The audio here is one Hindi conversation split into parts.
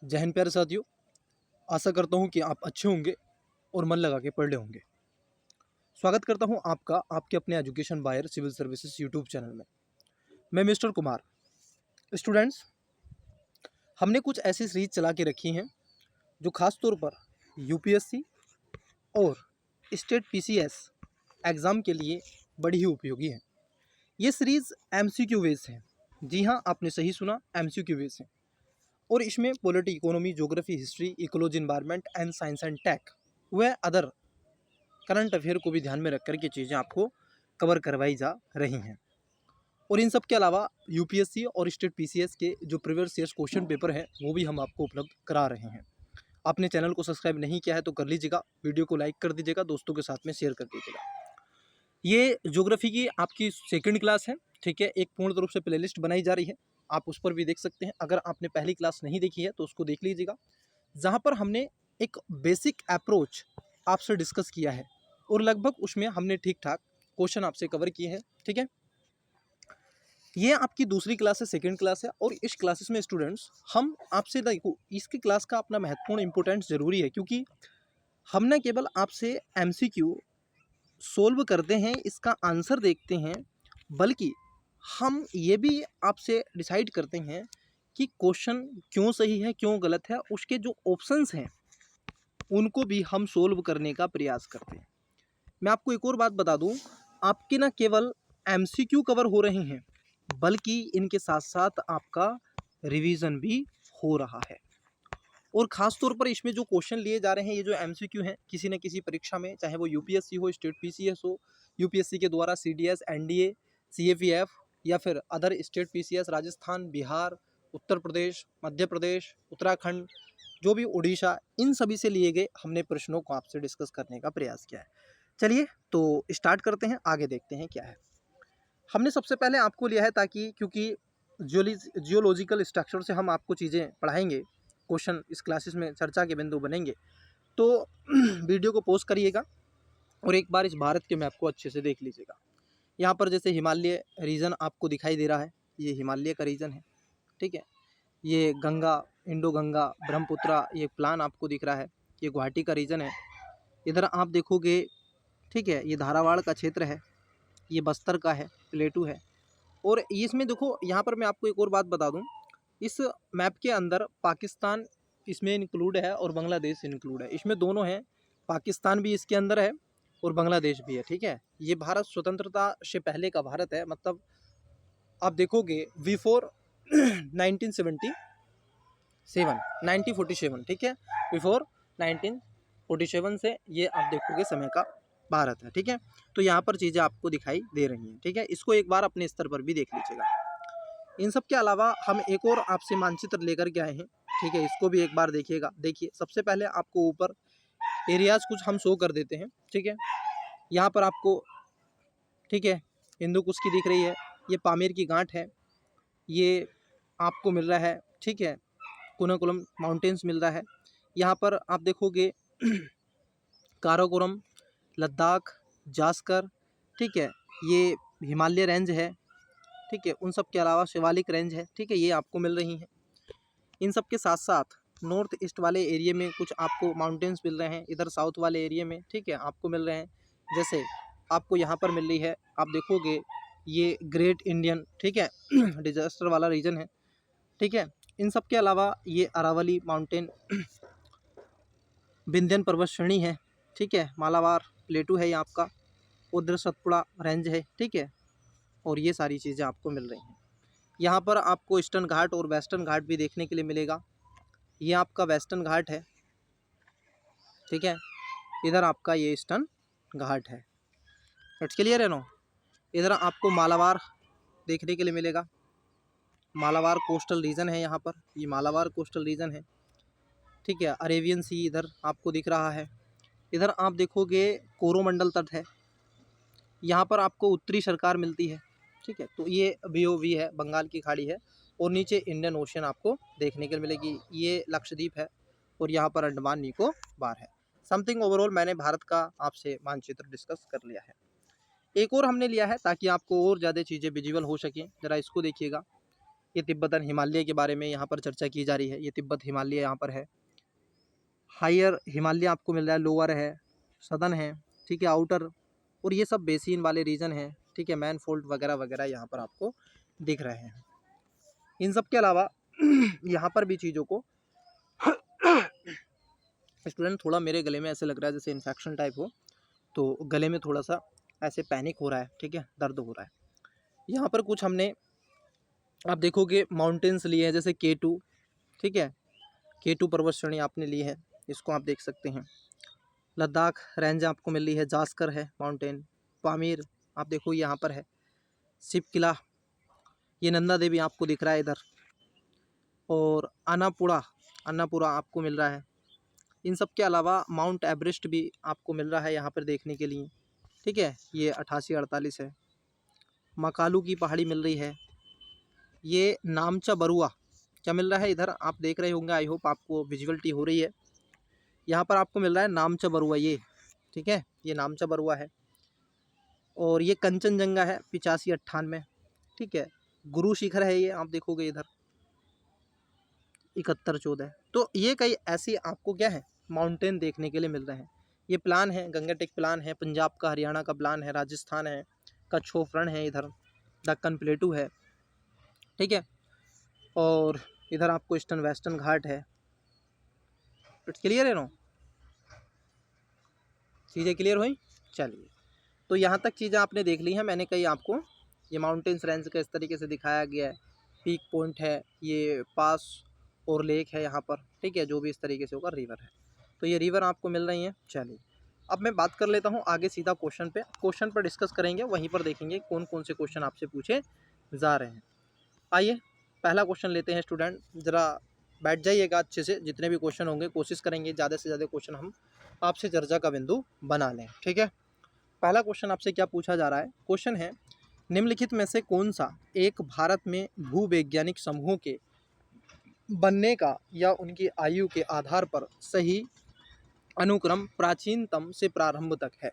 जय हिंद प्यारे साथियों। आशा करता हूँ कि आप अच्छे होंगे और मन लगा के पढ़ रहे होंगे। स्वागत करता हूँ आपका आपके अपने एजुकेशन बायर सिविल सर्विसेज यूट्यूब चैनल में। मैं मिस्टर कुमार। स्टूडेंट्स, हमने कुछ ऐसी सीरीज चला के रखी हैं जो खास तौर पर यूपीएससी और स्टेट पीसीएस एग्ज़ाम के लिए बड़ी ही उपयोगी है। ये सीरीज़ एमसीक्यू बेस है। जी हाँ, आपने सही सुना, एमसीक्यू बेस है। और इसमें polity, economy, geography, history, ecology, environment and science and tech व अदर करंट अफेयर को भी ध्यान में रख कर के चीज़ें आपको कवर करवाई जा रही हैं। और इन सब के अलावा यूपीएससी और स्टेट पीसीएस के जो प्रीवियस ईयर्स क्वेश्चन पेपर है वो भी हम आपको उपलब्ध करा रहे हैं। आपने चैनल को सब्सक्राइब नहीं किया है तो कर लीजिएगा, वीडियो को लाइक कर दीजिएगा, दोस्तों के साथ में शेयर कर दीजिएगा। ये ज्योग्राफी की आपकी सेकंड क्लास है, ठीक है। एक पूर्ण रूप से प्लेलिस्ट बनाई जा रही है, आप उस पर भी देख सकते हैं। अगर आपने पहली क्लास नहीं देखी है तो उसको देख लीजिएगा, जहाँ पर हमने एक बेसिक अप्रोच आपसे डिस्कस किया है और लगभग उसमें हमने ठीक ठाक क्वेश्चन आपसे कवर किए हैं, ठीक है। ये आपकी दूसरी क्लास है, सेकंड क्लास है। और इस क्लासेस में स्टूडेंट्स हम आपसे देखो, इसकी क्लास का अपना महत्वपूर्ण इंपॉर्टेंस जरूरी है, क्योंकि हम न केवल आपसे एमसीक्यू सोल्व करते हैं, इसका आंसर देखते हैं, बल्कि हम ये भी आपसे डिसाइड करते हैं कि क्वेश्चन क्यों सही है, क्यों गलत है, उसके जो ऑप्शंस हैं उनको भी हम सोल्व करने का प्रयास करते हैं। मैं आपको एक और बात बता दूं, आपके ना केवल एमसीक्यू कवर हो रहे हैं, बल्कि इनके साथ साथ आपका रिवीजन भी हो रहा है। और ख़ास तौर पर इसमें जो क्वेश्चन लिए जा रहे हैं, ये जो एमसीक्यू हैं, किसी न किसी परीक्षा में, चाहे वो यूपीएससी हो, स्टेट पीसीएस हो, यूपीएससी के द्वारा सीडीएस, एनडीए, सीएपीएफ या फिर other state PCS, Rajasthan, Bihar, Uttar Pradesh, Madhya Pradesh, Uttarakhand, जो भी उड़ीसा, इन सभी से लिए गए हमने प्रश्नों को आपसे डिस्कस करने का प्रयास किया है। चलिए तो स्टार्ट करते हैं, आगे देखते हैं क्या है। हमने सबसे पहले आपको लिया है ताकि, क्योंकि जियोलॉजिकल स्ट्रक्चर से हम आपको चीज़ें पढ़ाएंगे, क्वेश्चन इस क्लासेस में चर्चा के बिंदु बनेंगे, तो वीडियो को पॉज करिएगा और एक बार इस भारत के मैप को अच्छे से देख लीजिएगा। यहाँ पर जैसे हिमालय रीजन आपको दिखाई दे रहा है, ये हिमालय का रीजन है, ठीक है। ये गंगा, इंडो गंगा, ब्रह्मपुत्रा, ये प्लान आपको दिख रहा है, ये गुवाहाटी का रीजन है। इधर आप देखोगे, ठीक है, ये धारावाड़ का क्षेत्र है, ये बस्तर का है, प्लेटू है। और इसमें देखो, यहाँ पर मैं आपको एक और बात बता दूँ, इस मैप के अंदर पाकिस्तान इसमें इंक्लूड है और बांग्लादेश इंक्लूड है, इसमें दोनों हैं, पाकिस्तान भी इसके अंदर है और बांग्लादेश भी है, ठीक है। ये भारत स्वतंत्रता से पहले का भारत है, मतलब आप देखोगे बिफोर 1947, ठीक है, बिफोर 1947 से ये आप देखोगे समय का भारत है, ठीक है। तो यहाँ पर चीज़ें आपको दिखाई दे रही हैं, ठीक है। इसको एक बार अपने स्तर पर भी देख लीजिएगा। इन सब के अलावा हम एक और आपसे मानचित्र लेकर के आए हैं, ठीक है, इसको भी एक बार देखिएगा। देखिए, सबसे पहले आपको ऊपर एरियाज़ कुछ हम शो कर देते हैं, ठीक है। यहाँ पर आपको, ठीक है, हिंदू कुश की दिख रही है, ये पामीर की गांठ है, ये आपको मिल रहा है, ठीक है, कुनाकुलम माउंटेन्स मिल रहा है। यहाँ पर आप देखोगे काराकोरम, लद्दाख, जास्कर, ठीक है, ये हिमालय रेंज है, ठीक है। उन सब के अलावा शिवालिक रेंज है, ठीक है, ये आपको मिल रही हैं। इन सब के साथ साथ नॉर्थ ईस्ट वाले एरिया में कुछ आपको माउंटेन्स मिल रहे हैं, इधर साउथ वाले एरिया में, ठीक है, आपको मिल रहे हैं। जैसे आपको यहाँ पर मिल रही है, आप देखोगे ये ग्रेट इंडियन, ठीक है, डिजास्टर वाला रीजन है, ठीक है। इन सब के अलावा ये अरावली माउंटेन, विंध्यन पर्वत श्रेणी है, ठीक है, मालाबार प्लेटू है ये आपका, उधर सतपुड़ा रेंज है, ठीक है। और ये सारी चीज़ें आपको मिल रही हैं। यहाँ पर आपको ईस्टर्न घाट और वेस्टर्न घाट भी देखने के लिए मिलेगा। ये आपका वेस्टर्न घाट है, ठीक है, इधर आपका ये ईस्टर्न घाट है। इट्स क्लियर है नो। इधर आपको मालाबार देखने के लिए मिलेगा, मालाबार कोस्टल रीजन है, यहाँ पर ये मालाबार कोस्टल रीजन है, ठीक है। अरेबियन सी इधर आपको दिख रहा है। इधर आप देखोगे कोरोमंडल तट है, यहाँ पर आपको उत्तरी सरकार मिलती है, ठीक है। तो ये बीओवी है, बंगाल की खाड़ी है, और नीचे इंडियन ओशन आपको देखने के लिए मिलेगी। ये लक्षद्वीप है और यहाँ पर अंडमान निकोबार है। समथिंग ओवरऑल मैंने भारत का आपसे मानचित्र डिस्कस कर लिया है। एक और हमने लिया है ताकि आपको और ज़्यादा चीज़ें विजिबल हो सकें, ज़रा इसको देखिएगा। ये तिब्बतन हिमालय के बारे में यहाँ पर चर्चा की जा रही है। ये तिब्बत हिमालय यहाँ पर है। हायर हिमालय आपको मिल रहा है, लोअर है, सदर्न है, ठीक है, आउटर, और ये सब बेसिन वाले रीजन हैं, ठीक है, मैन फोल्ड वगैरह वगैरह यहाँ पर आपको दिख रहे हैं। इन सब के अलावा यहाँ पर भी चीज़ों को स्टूडेंट, थोड़ा मेरे गले में ऐसे लग रहा है जैसे इन्फेक्शन टाइप हो, तो गले में थोड़ा सा ऐसे पैनिक हो रहा है, ठीक है, दर्द हो रहा है। यहाँ पर कुछ हमने, आप देखोगे माउंटेन्स लिए हैं, जैसे K2, ठीक है, K2 पर्वत श्रेणी आपने ली है, इसको आप देख सकते हैं। लद्दाख रेंज आपको मिल रही है, जास्कर है माउंटेन, पामीर आप देखो यहाँ पर है, शिव किला, ये नंदा देवी आपको दिख रहा है इधर, और अन्नापुरा आपको मिल रहा है। इन सब के अलावा माउंट एवरेस्ट भी आपको मिल रहा है यहाँ पर देखने के लिए, ठीक है, ये 8848 है। मकालू की पहाड़ी मिल रही है। ये नामचा बरुआ क्या मिल रहा है इधर, आप देख रहे होंगे, आई होप आपको विजुअलिटी हो रही है। यहाँ पर आपको मिल रहा है नामचा बरुआ, ये ठीक है, ये नामचा बरुआ है। और ये कंचनजंगा है 8598, ठीक है। गुरु शिखर है, ये आप देखोगे इधर 7114। तो ये कई ऐसी आपको क्या है माउंटेन देखने के लिए मिल रहे हैं। ये प्लान है, गंगाटेक प्लान है, पंजाब का, हरियाणा का प्लान है, राजस्थान है, कच्छोफरण है, इधर दक्कन प्लेटू है, ठीक है, और इधर आपको ईस्टर्न वेस्टर्न घाट है। इट्स क्लियर है नो, चीज़ें क्लियर हुई। चलिए, तो यहाँ तक चीज़ें आपने देख ली हैं। मैंने कही आपको ये माउंटेन्स रेंज का इस तरीके से दिखाया गया है। पीक पॉइंट है, ये पास और लेक है यहाँ पर, ठीक है, जो भी इस तरीके से होगा, रिवर है, तो ये रिवर आपको मिल रही है। चलिए, अब मैं बात कर लेता हूँ आगे सीधा क्वेश्चन पर डिस्कस करेंगे, वहीं पर देखेंगे कौन कौन से क्वेश्चन आपसे पूछे जा रहे हैं। आइए पहला क्वेश्चन लेते हैं स्टूडेंट, ज़रा बैठ जाइएगा अच्छे से, जितने भी क्वेश्चन होंगे कोशिश करेंगे ज़्यादा से ज़्यादा क्वेश्चन हम आपसे चर्चा का बिंदु बना लें, ठीक है। पहला क्वेश्चन आपसे क्या पूछा जा रहा है, क्वेश्चन है निम्नलिखित में से कौन सा एक भारत में भूवैज्ञानिक समूहों के बनने का या उनकी आयु के आधार पर सही अनुक्रम प्राचीनतम से प्रारंभ तक है।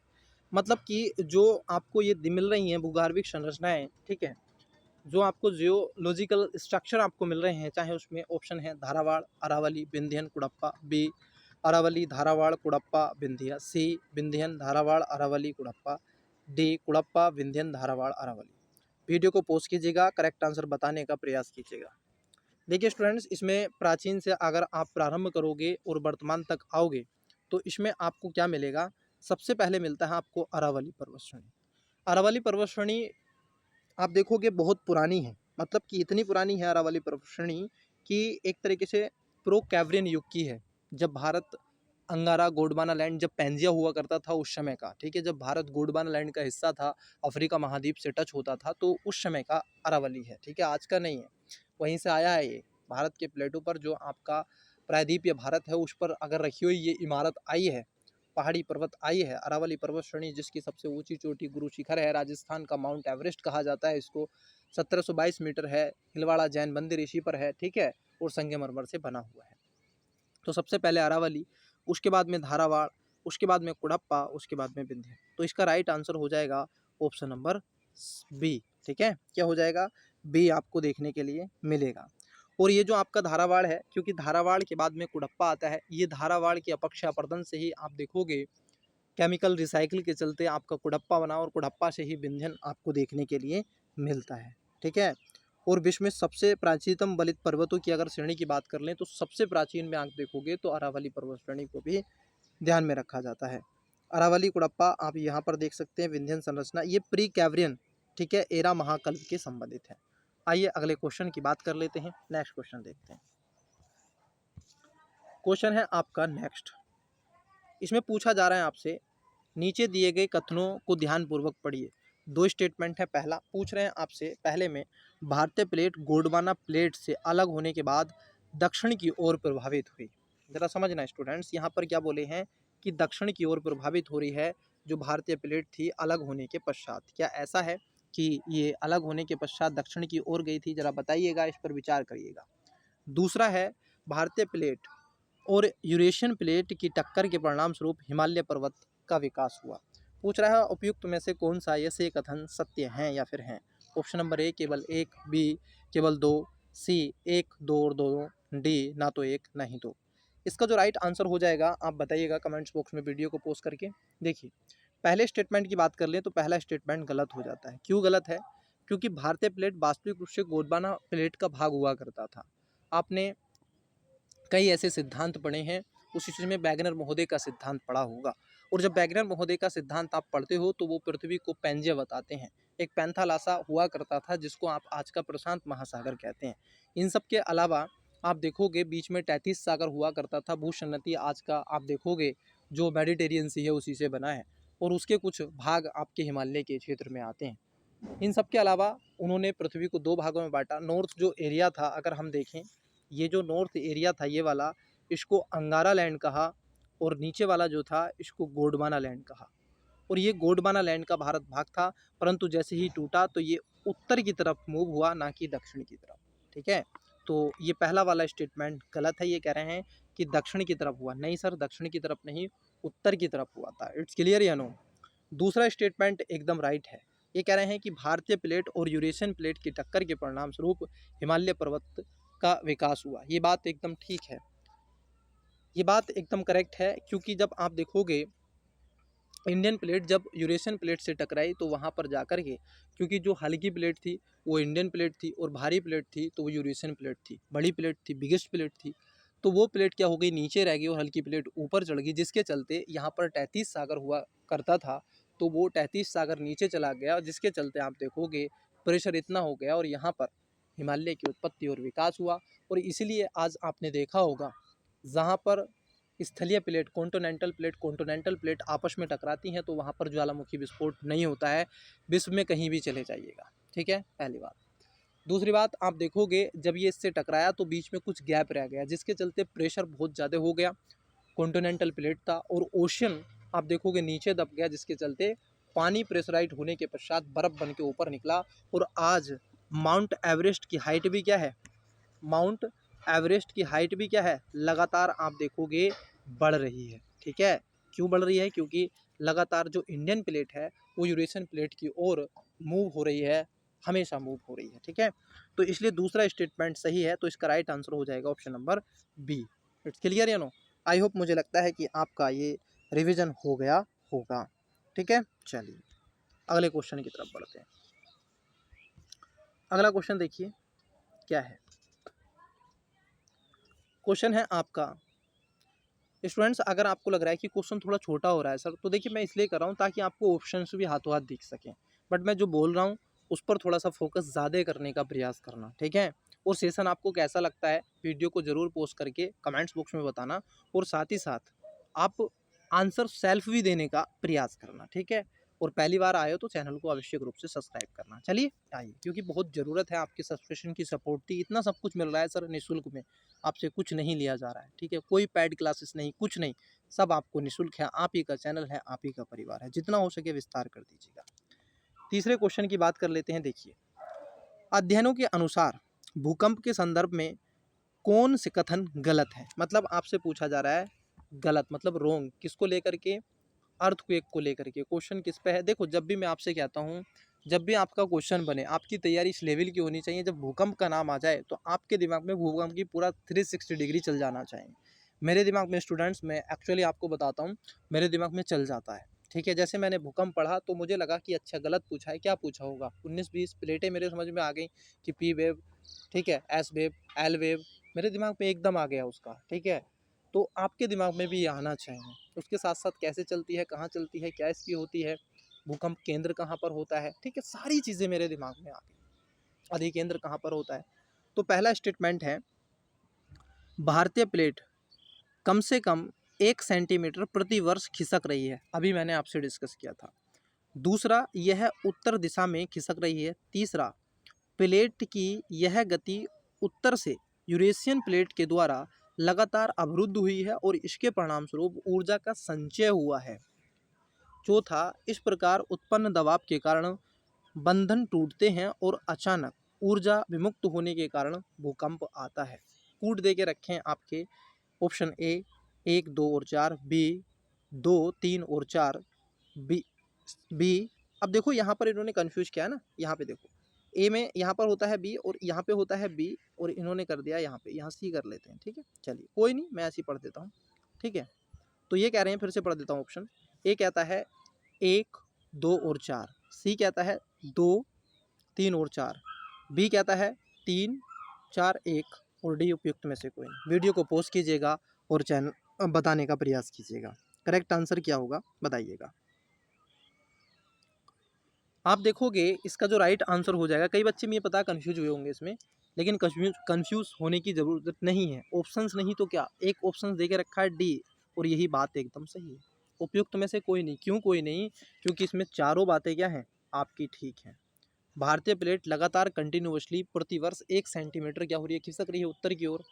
मतलब कि जो आपको ये मिल रही हैं भूगर्भिक संरचनाएं, ठीक है, जो आपको जियोलॉजिकल स्ट्रक्चर आपको मिल रहे हैं, चाहे उसमें ऑप्शन है धारावाड़, अरावली, विंध्यन, कुड़प्पा, बी अरावली, धारावाड़, कुड़प्पा, विंध्या, सी विंध्यन, धारावाड़, अरावली, कुड़प्पा, डी कुड़प्पा, विंध्यन, धारावाड़, अरावली। वीडियो को पॉज कीजिएगा, करेक्ट आंसर बताने का प्रयास कीजिएगा। देखिए स्टूडेंट्स, इसमें प्राचीन से अगर आप प्रारंभ करोगे और वर्तमान तक आओगे तो इसमें आपको क्या मिलेगा, सबसे पहले मिलता है आपको अरावली पर्वत श्रेणी। अरावली पर्वत श्रेणी आप देखोगे बहुत पुरानी है, मतलब कि इतनी पुरानी है अरावली पर्वत श्रेणी कि एक तरीके से प्रो कैवरियन युग की है, जब भारत अंगारा गोंडवाना लैंड जब पैंजिया हुआ करता था उस समय का, ठीक है, जब भारत गोंडवाना लैंड का हिस्सा था, अफ्रीका महाद्वीप से टच होता था, तो उस समय का अरावली है, ठीक है, आज का नहीं है। वहीं से आया है ये, भारत के प्लेटों पर जो आपका प्रायद्वीप या भारत है उस पर अगर रखी हुई ये इमारत आई है, पहाड़ी पर्वत आई है, अरावली पर्वत श्रेणी, जिसकी सबसे ऊंची चोटी गुरु शिखर है, राजस्थान का माउंट एवरेस्ट कहा जाता है इसको, 1722 मीटर है, हिलवाड़ा जैन मंदिर इसी पर है, ठीक है, और संगमरमर से बना हुआ है। तो सबसे पहले अरावली, उसके बाद में धारावाड़, उसके बाद में कुड़प्पा, उसके बाद में विंध्य। तो इसका राइट आंसर हो जाएगा ऑप्शन नंबर बी, ठीक है, क्या हो जाएगा, बी आपको देखने के लिए मिलेगा। और ये जो आपका धारावाड़ है, क्योंकि धारावाड़ के बाद में कुड़प्पा आता है, ये धारावाड़ के अपक्ष अपरदन से ही आप देखोगे केमिकल रिसाइकिल के चलते आपका कुड़प्पा बना, और कुड़प्पा से ही विंध्यन आपको देखने के लिए मिलता है, ठीक है। और विश्व में सबसे प्राचीनतम बलित पर्वतों की अगर श्रेणी की बात कर लें तो सबसे प्राचीन में आप देखोगे तो अरावली पर्वत श्रेणी को भी ध्यान में रखा जाता है। अरावली, कुड़प्पा आप यहाँ पर देख सकते हैं, विंध्यन संरचना ये प्री कैवरियन, ठीक है, एरा महाकल्प के संबंधित है। आइए अगले क्वेश्चन की बात कर लेते हैं, नेक्स्ट क्वेश्चन देखते हैं। क्वेश्चन है आपका नेक्स्ट, इसमें पूछा जा रहा है आपसे, नीचे दिए गए कथनों को ध्यानपूर्वक पढ़िए। दो स्टेटमेंट है, पहला पूछ रहे हैं आपसे, पहले में भारतीय प्लेट गोंडवाना प्लेट से अलग होने के बाद दक्षिण की ओर प्रभावित हुई। जरा समझना स्टूडेंट्स, यहाँ पर क्या बोले हैं कि दक्षिण की ओर प्रभावित हो रही है जो भारतीय प्लेट थी अलग होने के पश्चात। क्या ऐसा है कि ये अलग होने के पश्चात दक्षिण की ओर गई थी, जरा बताइएगा, इस पर विचार करिएगा। दूसरा है भारतीय प्लेट और यूरेशियन प्लेट की टक्कर के परिणाम स्वरूप हिमालय पर्वत का विकास हुआ। पूछ रहा है उपयुक्त में से कौन सा ये से कथन सत्य हैं या फिर हैं। ऑप्शन नंबर ए केवल एक, बी केवल दो, सी 1 2 और 2, डी ना तो 1 ना ही 2। इसका जो राइट आंसर हो जाएगा आप बताइएगा कमेंट्स बॉक्स में वीडियो को पोस्ट करके। देखिए, पहले स्टेटमेंट की बात कर लें तो पहला स्टेटमेंट गलत हो जाता है। क्यों गलत है? क्योंकि भारतीय प्लेट वास्तविक रूप से गोंडवाना प्लेट का भाग हुआ करता था। आपने कई ऐसे सिद्धांत पढ़े हैं, उस चीज़ में वैगनर महोदय का सिद्धांत पढ़ा होगा। और जब वैगनर महोदय का सिद्धांत आप पढ़ते हो तो वो पृथ्वी को पैंजिया बताते हैं। एक पैंथालासा हुआ करता था जिसको आप आज का प्रशांत महासागर कहते हैं। इन सब के अलावा आप देखोगे बीच में 33 सागर हुआ करता था। भूसन्नति आज का आप देखोगे जो मेडिटेरियन सी है उसी से बना है, और उसके कुछ भाग आपके हिमालय के क्षेत्र में आते हैं। इन सब के अलावा उन्होंने पृथ्वी को 2 भागों में बाँटा। नॉर्थ जो एरिया था अगर हम देखें, ये जो नॉर्थ एरिया था ये वाला, इसको अंगारा लैंड कहा, और नीचे वाला जो था इसको गोंडवाना लैंड कहा। और ये गोंडवाना लैंड का भारत भाग था, परंतु जैसे ही टूटा तो ये उत्तर की तरफ मूव हुआ, ना कि दक्षिण की तरफ। ठीक है? तो ये पहला वाला स्टेटमेंट गलत है। ये कह रहे हैं कि दक्षिण की तरफ हुआ। नहीं सर, दक्षिण की तरफ नहीं, उत्तर की तरफ हुआ था। इट्स क्लियर या नो? दूसरा स्टेटमेंट एकदम राइट है। ये कह रहे हैं कि भारतीय प्लेट और यूरेशियन प्लेट की टक्कर के परिणाम स्वरूप हिमालय पर्वत का विकास हुआ। ये बात एकदम ठीक है, ये बात एकदम करेक्ट है। क्योंकि जब आप देखोगे इंडियन प्लेट जब यूरेशियन प्लेट से टकराई तो वहाँ पर जाकर के, क्योंकि जो हल्की प्लेट थी वो इंडियन प्लेट थी और भारी प्लेट थी तो वो यूरेशियन प्लेट थी। बड़ी प्लेट थी, बिगेस्ट प्लेट थी, तो वो प्लेट क्या हो गई, नीचे रह गई और हल्की प्लेट ऊपर चढ़ गई, जिसके चलते यहाँ पर 33 सागर हुआ करता था तो वो 33 सागर नीचे चला गया, जिसके चलते आप देखोगे प्रेशर इतना हो गया और यहाँ पर हिमालय की उत्पत्ति और विकास हुआ। और इसीलिए आज आपने देखा होगा जहाँ पर स्थलीय प्लेट कॉन्टिनेंटल प्लेट आपस में टकराती हैं तो वहाँ पर ज्वालामुखी विस्फोट नहीं होता है। विश्व में कहीं भी चले जाइएगा। ठीक है, पहली बात। दूसरी बात, आप देखोगे जब ये इससे टकराया तो बीच में कुछ गैप रह गया, जिसके चलते प्रेशर बहुत ज़्यादा हो गया। कॉन्टिनेंटल प्लेट था और ओशन आप देखोगे नीचे दब गया, जिसके चलते पानी प्रेशराइज होने के पश्चात बर्फ़ बन के ऊपर निकला। और आज माउंट एवरेस्ट की हाइट भी क्या है, माउंट एवरेस्ट की हाइट भी क्या है, लगातार आप देखोगे बढ़ रही है। ठीक है, क्यों बढ़ रही है? क्योंकि लगातार जो इंडियन प्लेट है वो यूरेशियन प्लेट की ओर मूव हो रही है, हमेशा मूव हो रही है। ठीक है, तो इसलिए दूसरा स्टेटमेंट सही है, तो इसका राइट आंसर हो जाएगा option number B. It's clear या नो? आई होप, मुझे लगता है कि आपका ये रिवीजन हो गया होगा। ठीक है, चलिए अगले क्वेश्चन की तरफ बढ़ते हैं। अगला क्वेश्चन देखिए क्या है। क्वेश्चन है आपका, स्टूडेंट्स अगर आपको लग रहा है कि क्वेश्चन थोड़ा छोटा हो रहा है सर, तो देखिए मैं इसलिए कर रहा हूँ ताकि आपको ऑप्शंस भी हाथों हाथ दिख सकें, बट मैं जो बोल रहा हूँ उस पर थोड़ा सा फोकस ज़्यादा करने का प्रयास करना। ठीक है, और सेशन आपको कैसा लगता है वीडियो को ज़रूर पोस्ट करके कमेंट्स बॉक्स में बताना, और साथ ही साथ आप आंसर सेल्फ भी देने का प्रयास करना। ठीक है, और पहली बार आए हो तो चैनल को आवश्यक रूप से सब्सक्राइब करना। चलिए आइए, क्योंकि बहुत ज़रूरत है आपके सब्सक्रिप्शन की, सपोर्ट की। इतना सब कुछ मिल रहा है सर निःशुल्क में, आपसे कुछ नहीं लिया जा रहा है। ठीक है, कोई पेड क्लासेस नहीं, कुछ नहीं, सब आपको निःशुल्क है। आप ही का चैनल है, आप ही का परिवार है, जितना हो सके विस्तार कर दीजिएगा। तीसरे क्वेश्चन की बात कर लेते हैं। देखिए, अध्ययनों के अनुसार भूकंप के संदर्भ में कौन से कथन गलत है? मतलब आपसे पूछा जा रहा है गलत मतलब रोंग, किसको लेकर के, अर्थक्वेक को लेकर के। क्वेश्चन किस पे है? देखो, जब भी मैं आपसे कहता हूँ, जब भी आपका क्वेश्चन बने, आपकी तैयारी इस लेवल की होनी चाहिए, जब भूकंप का नाम आ जाए तो आपके दिमाग में भूकंप की पूरा 360 डिग्री चल जाना चाहिए। मेरे दिमाग में स्टूडेंट्स, मैं एक्चुअली आपको बताता हूँ, मेरे दिमाग में चल जाता है। ठीक है, जैसे मैंने भूकंप पढ़ा तो मुझे लगा कि अच्छा गलत पूछा है, क्या पूछा होगा, 19-20 प्लेटें मेरे समझ में आ गई कि पी वेव, ठीक है, एस वेव, एल वेव, मेरे दिमाग में एकदम आ गया उसका। ठीक है, तो आपके दिमाग में भी ये आना चाहिए। उसके साथ साथ कैसे चलती है, कहाँ चलती है, क्या इसकी होती है, भूकंप केंद्र कहाँ पर होता है, ठीक है, सारी चीज़ें मेरे दिमाग में आ गई। अधिकेंद्र कहाँ पर होता है? तो पहला स्टेटमेंट है, भारतीय प्लेट कम से कम 1 सेंटीमीटर प्रति वर्ष खिसक रही है। अभी मैंने आपसे डिस्कस किया था। दूसरा, यह उत्तर दिशा में खिसक रही है। तीसरा, प्लेट की यह गति उत्तर से यूरेशियन प्लेट के द्वारा लगातार अवरुद्ध हुई है और इसके परिणाम स्वरूप ऊर्जा का संचय हुआ है। चौथा, इस प्रकार उत्पन्न दबाव के कारण बंधन टूटते हैं और अचानक ऊर्जा विमुक्त होने के कारण भूकंप आता है। कूट दे के रखें आपके ऑप्शन ए 1 2 और 4, बी 2 3 और 4, बी बी। अब देखो यहाँ पर इन्होंने कंफ्यूज किया है ना, यहाँ पे देखो ए में यहाँ पर होता है बी और यहाँ पे होता है बी और इन्होंने कर दिया यहाँ पे, यहाँ सी कर लेते हैं। ठीक है, चलिए कोई नहीं, मैं ऐसे ही पढ़ देता हूँ। ठीक है, तो ये कह रहे हैं, फिर से पढ़ देता हूँ ऑप्शन। ए कहता है 1, 2 और 4, सी कहता है 2, 3 और 4, बी कहता है 3, 4, 1 और डी उपयुक्त में से कोई नहीं। वीडियो को पॉज कीजिएगा और चैनल बताने का प्रयास कीजिएगा। करेक्ट आंसर क्या होगा बताइएगा। आप देखोगे इसका जो राइट आंसर हो जाएगा, कई बच्चे मुझे पता कंफ्यूज हुए होंगे इसमें, लेकिन कंफ्यूज होने की ज़रूरत नहीं है। ऑप्शंस नहीं तो क्या, एक ऑप्शन दे के रखा है डी और यही बात एकदम सही है। उपयुक्त में से कोई नहीं। क्यों कोई नहीं? क्योंकि इसमें चारों बातें क्या हैं आपकी ठीक हैं। भारतीय प्लेट लगातार कंटिन्यूअसली प्रतिवर्ष 1 सेंटीमीटर क्या हो रही है, खिसक रही है उत्तर की ओर,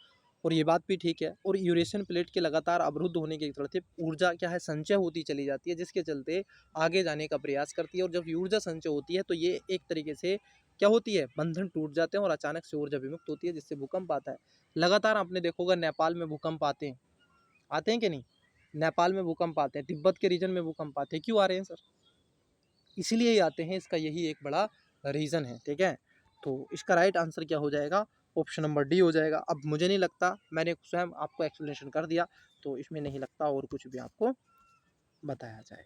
और ये बात भी ठीक है। और यूरेशियन प्लेट के लगातार अवरुद्ध होने के चलते ऊर्जा क्या है, संचय होती चली जाती है, जिसके चलते आगे जाने का प्रयास करती है। और जब ऊर्जा संचय होती है तो ये एक तरीके से क्या होती है, बंधन टूट जाते हैं और अचानक से ऊर्जा विमुक्त होती है, जिससे भूकंप आता है। लगातार आपने देखोगा नेपाल में भूकंप आते हैं, आते हैं कि नहीं? नेपाल में भूकंप आते हैं, तिब्बत के रीजन में भूकंप आते हैं। क्यों आ रहे हैं सर? इसीलिए ही आते हैं, इसका यही एक बड़ा रीज़न है। ठीक है, तो इसका राइट आंसर क्या हो जाएगा? ऑप्शन नंबर डी हो जाएगा। अब मुझे नहीं लगता, मैंने स्वयं आपको एक्सप्लेनेशन कर दिया, तो इसमें नहीं लगता और कुछ भी आपको बताया जाए।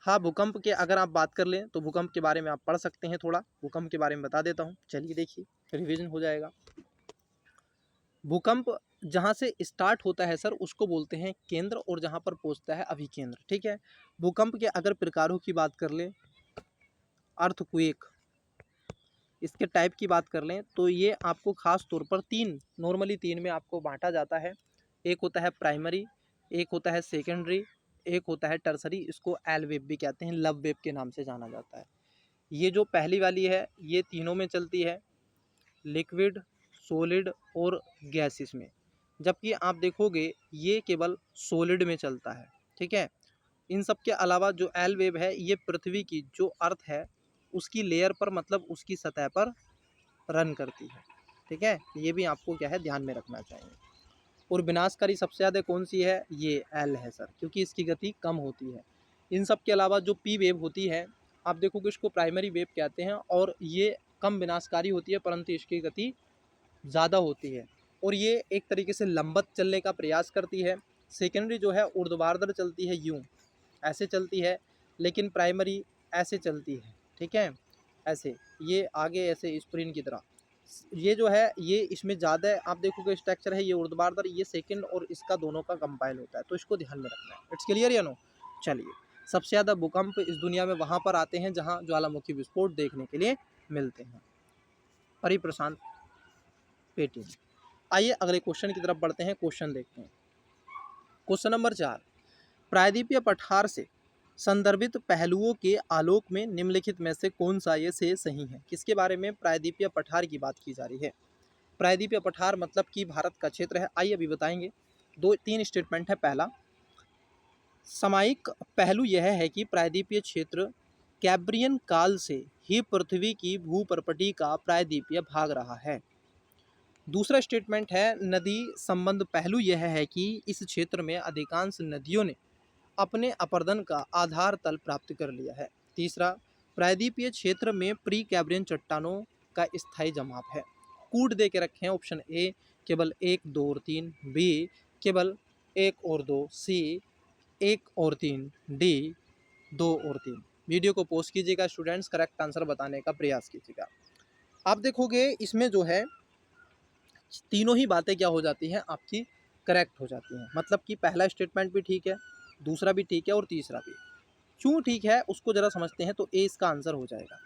हाँ, भूकंप के अगर आप बात कर लें तो भूकंप के बारे में आप पढ़ सकते हैं, थोड़ा भूकंप के बारे में बता देता हूँ। चलिए देखिए, रिवीजन हो जाएगा। भूकंप जहाँ से स्टार्ट होता है सर उसको बोलते हैं केंद्र, और जहाँ पर पहुँचता है अभिकेंद्र। ठीक है, भूकंप के अगर प्रकारों की बात कर लें, अर्थक्वेक, इसके टाइप की बात कर लें तो ये आपको खास तौर पर नॉर्मली तीन में आपको बांटा जाता है। एक होता है प्राइमरी, एक होता है सेकेंडरी, एक होता है टर्सरी। इसको एल वेव भी कहते हैं, लव वेव के नाम से जाना जाता है। ये जो पहली वाली है ये तीनों में चलती है, लिक्विड, सॉलिड और गैसेस में, जबकि आप देखोगे ये केवल सॉलिड में चलता है। ठीक है, इन सब के अलावा जो एल वेव है ये पृथ्वी की जो अर्थ है उसकी लेयर पर, मतलब उसकी सतह पर रन करती है। ठीक है, ये भी आपको क्या है ध्यान में रखना चाहिए। और विनाशकारी सबसे ज़्यादा कौन सी है? ये एल है सर, क्योंकि इसकी गति कम होती है। इन सब के अलावा जो पी वेव होती है आप देखोगे इसको प्राइमरी वेव कहते हैं, और ये कम विनाशकारी होती है परंतु इसकी गति ज़्यादा होती है, और ये एक तरीके से लंबत चलने का प्रयास करती है। सेकेंडरी जो है ऊर्ध्वाधर चलती है, यूँ ऐसे चलती है, लेकिन प्राइमरी ऐसे चलती है। ठीक है, ऐसे ये आगे ऐसे स्प्रिंग की तरह। ये जो है ये इसमें ज़्यादा आप देखोगे स्ट्रक्चर है, ये ऊर्ध्वाधर, ये सेकंड और इसका दोनों का कंपाइल होता है, तो इसको ध्यान में रखना है। इट्स क्लियर या नो? चलिए, सबसे ज़्यादा भूकंप इस दुनिया में वहाँ पर आते हैं जहाँ ज्वालामुखी विस्फोट देखने के लिए मिलते हैं। परिप्रशांत पेटी। आइए अगले क्वेश्चन की तरफ बढ़ते हैं, क्वेश्चन देखते हैं। क्वेश्चन नंबर 4, प्रायद्वीपीय पठार से संदर्भित पहलुओं के आलोक में निम्नलिखित में से कौन सा ये से सही है? किसके बारे में प्रायद्वीपीय पठार की बात की जा रही है? प्रायद्वीपीय पठार मतलब कि भारत का क्षेत्र है। आइए अभी बताएंगे, 2-3 स्टेटमेंट है। पहला, सामयिक पहलू यह है कि प्रायद्वीपीय क्षेत्र कैब्रियन काल से ही पृथ्वी की भूपर्पटी का प्रायद्वीपीय भाग रहा है। दूसरा स्टेटमेंट है, नदी संबंध पहलू यह है कि इस क्षेत्र में अधिकांश नदियों ने अपने अपर्दन का आधार तल प्राप्त कर लिया है। तीसरा, प्रायद्वीपीय क्षेत्र में प्री कैब्रियन चट्टानों का स्थायी जमाव है। कूट दे के रखे हैं, ऑप्शन ए केवल 1, 2 और 3, बी केवल 1 और 2, सी 1 और 3, डी 2 और 3। वीडियो को पॉज कीजिएगा स्टूडेंट्स, करेक्ट आंसर बताने का प्रयास कीजिएगा। आप देखोगे इसमें जो है तीनों ही बातें क्या हो जाती हैं आपकी करेक्ट हो जाती हैं, मतलब कि पहला स्टेटमेंट भी ठीक है, दूसरा भी ठीक है और तीसरा भी। क्यों ठीक है उसको ज़रा समझते हैं, तो ए इसका आंसर हो जाएगा।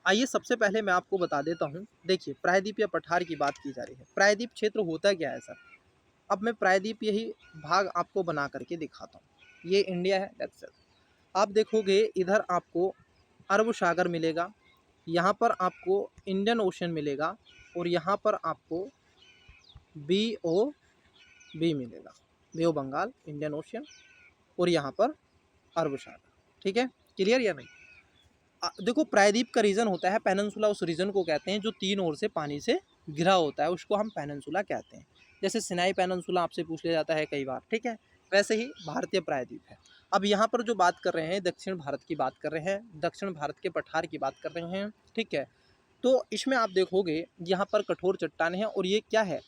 आइए सबसे पहले मैं आपको बता देता हूँ। देखिए, प्रायद्वीपीय पठार की बात की जा रही है। प्रायद्वीप क्षेत्र होता क्या है सर? अब मैं प्रायद्वीप यही भाग आपको बना करके दिखाता हूँ। ये इंडिया है, दैट्स इट। आप देखोगे इधर आपको अरब सागर मिलेगा, यहाँ पर आपको इंडियन ओशन मिलेगा, और यहाँ पर आपको BOB मिलेगा, बे ऑफ बंगाल, इंडियन ओशियन, और यहाँ पर अरब सागर। ठीक है, क्लियर या नहीं? देखो, प्रायद्वीप का रीजन होता है पेनिनसुला, उस रीजन को कहते हैं जो तीन ओर से पानी से घिरा होता है, उसको हम पेनिनसुला कहते हैं। जैसे सिनाई पेनिनसुला आपसे पूछ लिया जाता है कई बार। ठीक है, वैसे ही भारतीय प्रायद्वीप है। अब यहाँ पर जो बात कर रहे हैं दक्षिण भारत की बात कर रहे हैं, दक्षिण भारत के पठार की बात कर रहे हैं। ठीक है, तो इसमें आप देखोगे यहाँ पर कठोर चट्टानें हैं और ये क्या है,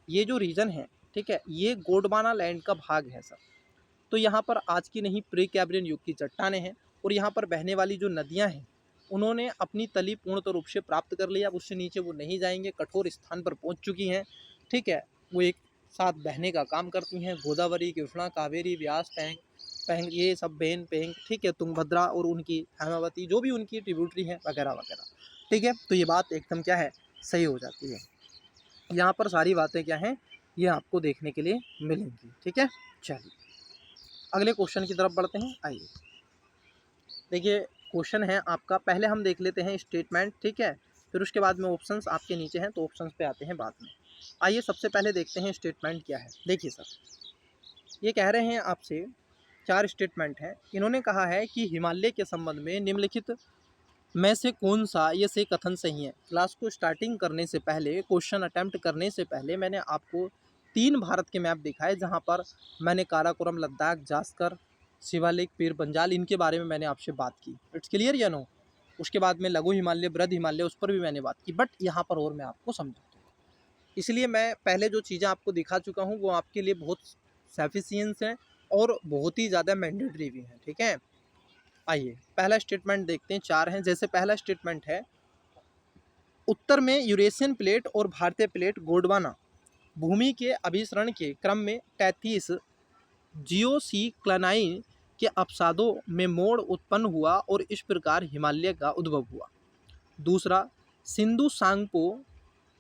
ये जो रीजन है, ठीक है, ये गोंडवाना लैंड का भाग है सर। तो यहाँ पर आज की नहीं प्री कैम्ब्रियन युग की चट्टानें हैं और यहाँ पर बहने वाली जो नदियाँ हैं उन्होंने अपनी तली पूर्णतः रूप से प्राप्त कर लिया। अब उससे नीचे वो नहीं जाएंगे, कठोर स्थान पर पहुँच चुकी हैं, ठीक है। वो एक साथ बहने का काम करती हैं। गोदावरी, कृष्णा, कावेरी, व्यास, पैंग पैंग ये सब बेन पेंग, ठीक है, तुंगभद्रा और उनकी हेमावती जो भी उनकी ट्रिब्यूटरी है वगैरह वगैरह, ठीक है। तो ये बात एकदम क्या है, सही हो जाती है। यहाँ पर सारी बातें क्या हैं, ये आपको देखने के लिए मिलेंगी, ठीक है। चलिए अगले क्वेश्चन की तरफ बढ़ते हैं। आइए देखिए, क्वेश्चन है आपका, पहले हम देख लेते हैं स्टेटमेंट, ठीक है, फिर उसके बाद में ऑप्शंस आपके नीचे हैं तो ऑप्शंस पे आते हैं बाद में। आइए सबसे पहले देखते हैं स्टेटमेंट क्या है। देखिए सर, ये कह रहे हैं आपसे 4 स्टेटमेंट हैं। इन्होंने कहा है कि हिमालय के संबंध में निम्नलिखित में से कौन सा ये से कथन सही है। क्लास को स्टार्टिंग करने से पहले, क्वेश्चन अटैम्प्ट करने से पहले मैंने आपको 3 भारत के मैप दिखाए जहाँ पर मैंने काराकोरम, लद्दाख, जास्कर, शिवालिक, पीर पंजाल इनके बारे में मैंने आपसे बात की। इट्स क्लियर या नो। उसके बाद में लघु हिमालय, बृहद हिमालय, उस पर भी मैंने बात की, बट यहाँ पर और मैं आपको समझाता हूँ। इसलिए मैं पहले जो चीज़ें आपको दिखा चुका हूँ वो आपके लिए बहुत सफिशियंस हैं और बहुत ही ज़्यादा मैंडेटरी भी हैं, ठीक है। आइए पहला स्टेटमेंट देखते हैं, 4 हैं। जैसे पहला स्टेटमेंट है, उत्तर में यूरेशियन प्लेट और भारतीय प्लेट गोंडवाना भूमि के अभिसरण के क्रम में 33 जियोसीक्लाइन के अपसादों में मोड़ उत्पन्न हुआ और इस प्रकार हिमालय का उद्भव हुआ। दूसरा, सिंधु सांगपो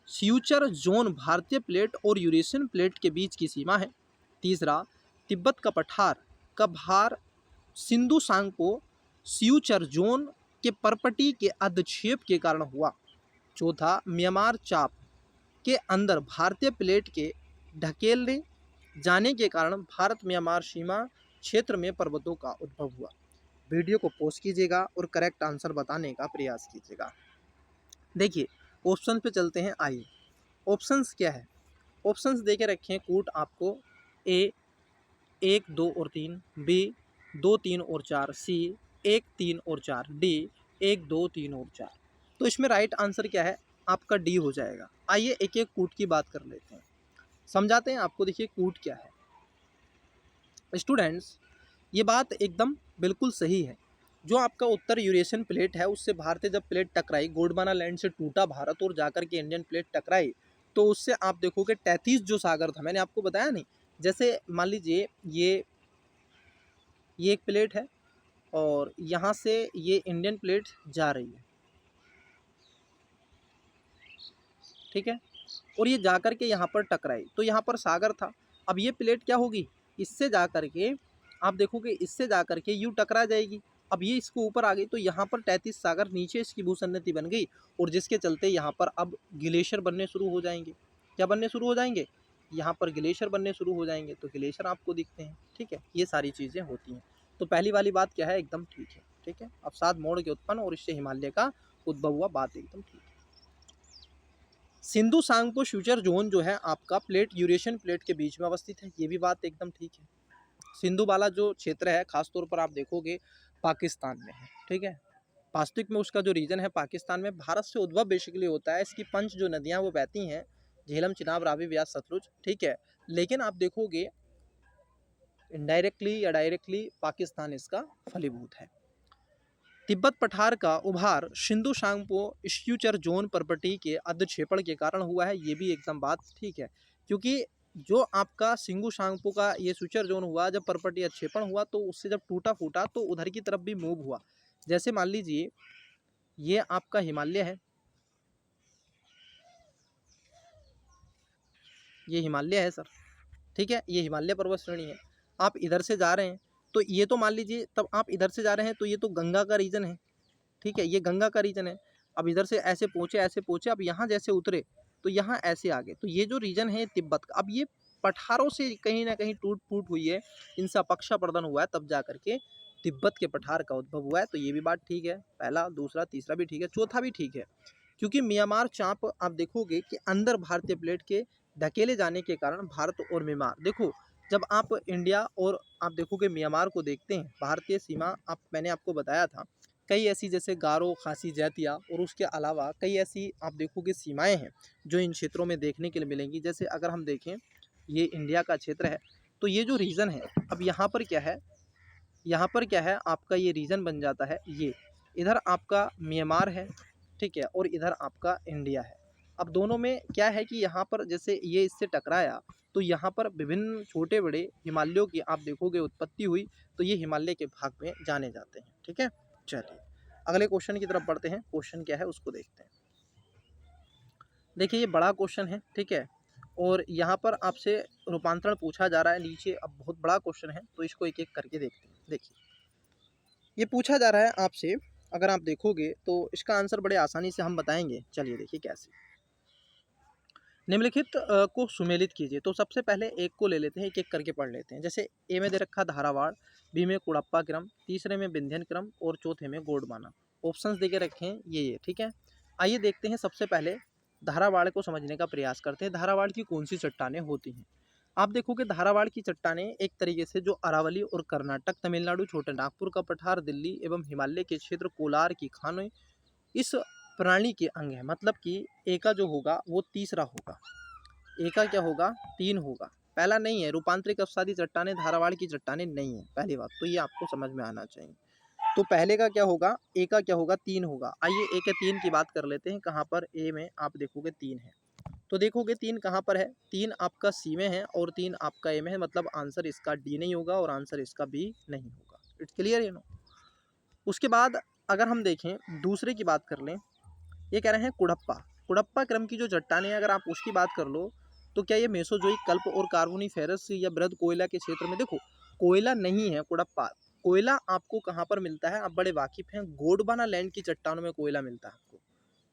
फ्यूचर जोन भारतीय प्लेट और यूरेशियन प्लेट के बीच की सीमा है। तीसरा, तिब्बत का पठार का भार सिंधु सांगपो फ्यूचर जोन के परपटी के अधक्षेप के कारण हुआ। चौथा, म्यांमार चाप के अंदर भारतीय प्लेट के ढकेले जाने के कारण भारत म्यांमार सीमा क्षेत्र में पर्वतों का उद्भव हुआ। वीडियो को पॉज कीजिएगा और करेक्ट आंसर बताने का प्रयास कीजिएगा। देखिए ऑप्शन पे चलते हैं। आइए ऑप्शंस क्या है, ऑप्शंस दे के रखे हैं कूट आपको। ए 1, 2 और 3, बी 2, 3 और 4, सी 1, 3 और 4, डी 1, 2, 3 और 4। तो इसमें राइट आंसर क्या है, आपका डी हो जाएगा। आइए एक एक कूट की बात कर लेते हैं, समझाते हैं आपको। देखिए कूट क्या है स्टूडेंट्स, ये बात एकदम बिल्कुल सही है। जो आपका उत्तर यूरेशियन प्लेट है उससे भारतीय जब प्लेट टकराई, गोंडवाना लैंड से टूटा भारत और जाकर के इंडियन प्लेट टकराई, तो उससे आप देखोगे 33 जो सागर था, मैंने आपको बताया नहीं। जैसे मान लीजिए ये एक प्लेट है और यहाँ से ये इंडियन प्लेट जा रही है, ठीक है, और ये जाकर के यहाँ पर टकराई तो यहाँ पर सागर था। अब ये प्लेट क्या होगी, इससे जाकर के आप देखोगे इससे जाकर के यूँ टकरा जाएगी। अब ये इसको ऊपर आ गई तो यहाँ पर 33 सागर नीचे इसकी भूसन्नति बन गई और जिसके चलते यहाँ पर अब ग्लेशियर बनने शुरू हो जाएंगे। क्या बनने शुरू हो जाएंगे, यहाँ पर ग्लेशियर बनने शुरू हो जाएंगे। तो ग्लेशियर आपको दिखते हैं, ठीक है, ये सारी चीज़ें होती हैं। तो पहली वाली बात क्या है, एकदम ठीक है, ठीक है। अवसाद मोड़ के उत्पन्न और इससे हिमालय का उद्भव हुआ, बात एकदम ठीक है। सिंधु सांगपो फ्यूचर जोन जो है आपका प्लेट यूरेशियन प्लेट के बीच में अवस्थित है, ये भी बात एकदम ठीक है। सिंधु वाला जो क्षेत्र है खासतौर पर आप देखोगे पाकिस्तान में है, ठीक है। वास्तविक में उसका जो रीजन है पाकिस्तान में, भारत से उद्भव बेसिकली होता है। इसकी 5 जो नदियाँ वो बहती हैं, झेलम, चिनाब, रावी, व्यास, सतलुज, ठीक है। लेकिन आप देखोगे इनडायरेक्टली या डायरेक्टली पाकिस्तान इसका फलीभूत है। तिब्बत पठार का उभार Sindhu Tsangpo suture zone property के अधक्षेपण के कारण हुआ है, ये भी एकदम बात ठीक है। क्योंकि जो आपका सिंधु सांगपो का ये फ्यूचर जोन हुआ, जब प्रॉपर्टी अक्षेपण हुआ तो उससे जब टूटा फूटा तो उधर की तरफ भी मूव हुआ। जैसे मान लीजिए ये आपका हिमालय है, ये हिमालय है सर, ठीक है, ये हिमालय पर्वत श्रेणी है। आप इधर से जा रहे हैं तो ये तो मान लीजिए, तब आप इधर से जा रहे हैं तो ये तो गंगा का रीजन है, ठीक है, ये गंगा का रीजन है। अब इधर से ऐसे पहुँचे, अब यहाँ जैसे उतरे तो यहाँ ऐसे आ गए, तो ये जो रीजन है तिब्बत का, अब ये पठारों से कहीं ना कहीं टूट फूट हुई है, इनसे अपक्षापर्दन हुआ है, तब जा करके तिब्बत के पठार का उद्भव हुआ है। तो ये भी बात ठीक है, पहला, दूसरा, तीसरा भी ठीक है, चौथा भी ठीक है। क्योंकि म्यांमार चाप आप देखोगे कि अंदर भारतीय प्लेट के ढकेले जाने के कारण भारत और म्यांमार, देखो जब आप इंडिया और आप देखोगे म्यांमार को देखते हैं, भारतीय सीमा, आप मैंने आपको बताया था कई ऐसी जैसे गारो, खासी, जैतिया और उसके अलावा कई ऐसी आप देखोगे सीमाएँ हैं जो इन क्षेत्रों में देखने के लिए मिलेंगी। जैसे अगर हम देखें ये इंडिया का क्षेत्र है, तो ये जो रीजन है, अब यहाँ पर क्या है, यहाँ पर क्या है आपका ये रीजन बन जाता है ये, इधर आपका म्यांमार है, ठीक है, और इधर आपका इंडिया है। अब दोनों में क्या है कि यहाँ पर जैसे ये इससे टकराया तो यहाँ पर विभिन्न छोटे बड़े हिमालयों की आप देखोगे उत्पत्ति हुई, तो ये हिमालय के भाग में जाने जाते हैं, ठीक है। चलिए अगले क्वेश्चन की तरफ बढ़ते हैं। क्वेश्चन क्या है उसको देखते हैं। देखिए ये बड़ा क्वेश्चन है, ठीक है, और यहाँ पर आपसे रूपांतरण पूछा जा रहा है नीचे। अब बहुत बड़ा क्वेश्चन है तो इसको एक एक करके देखते हैं। देखिए ये पूछा जा रहा है आपसे, अगर आप देखोगे तो इसका आंसर बड़े आसानी से हम बताएंगे। चलिए देखिए कैसे। निम्नलिखित को सुमेलित कीजिए। तो सबसे पहले एक को ले लेते हैं, एक एक करके पढ़ लेते हैं। जैसे ए में दे रखा धारावाड़, बी में कुड़प्पा क्रम, तीसरे में विंध्यन क्रम और चौथे में गोंडवाना। ऑप्शंस दे के रखे हैं ये, ठीक है। आइए देखते हैं, सबसे पहले धारावाड़ को समझने का प्रयास करते हैं। धारावाड़ की कौन सी चट्टानें होती हैं। आप देखोगे धारावाड़ की चट्टानें एक तरीके से जो अरावली और कर्नाटक, तमिलनाडु, छोटे नागपुर का पठार, दिल्ली एवं हिमालय के क्षेत्र, कोलार की खानों, इस प्रणाली के अंग है। मतलब कि ए का जो होगा वो तीसरा होगा, ए का क्या होगा, 3 होगा। पहला नहीं है, रूपांतरित अवसादी चट्टानें धारावाड़ की चट्टानें नहीं है, पहली बात तो ये आपको समझ में आना चाहिए। तो पहले का क्या होगा, ए का क्या होगा, 3 होगा। आइए ए के 3 की बात कर लेते हैं। कहाँ पर, ए में आप देखोगे 3 है, तो देखोगे 3 कहाँ पर है, 3 आपका सी में है और 3 आपका ए में है। मतलब आंसर इसका डी नहीं होगा और आंसर इसका बी नहीं होगा। It's clear you know. उसके बाद अगर हम देखें दूसरे की बात कर लें, ये कह रहे हैं कुड़प्पा। कुड़प्पा क्रम की जो चट्टानें हैं, अगर आप उसकी बात कर लो तो क्या ये मेसोजोइक, कल्प और कार्बोनिफेरस या बृहद कोयला के क्षेत्र में, देखो कोयला नहीं है कुड़प्पा। कोयला आपको कहाँ पर मिलता है, आप बड़े वाकिफ हैं, गोंडवाना लैंड की चट्टानों में कोयला मिलता है आपको,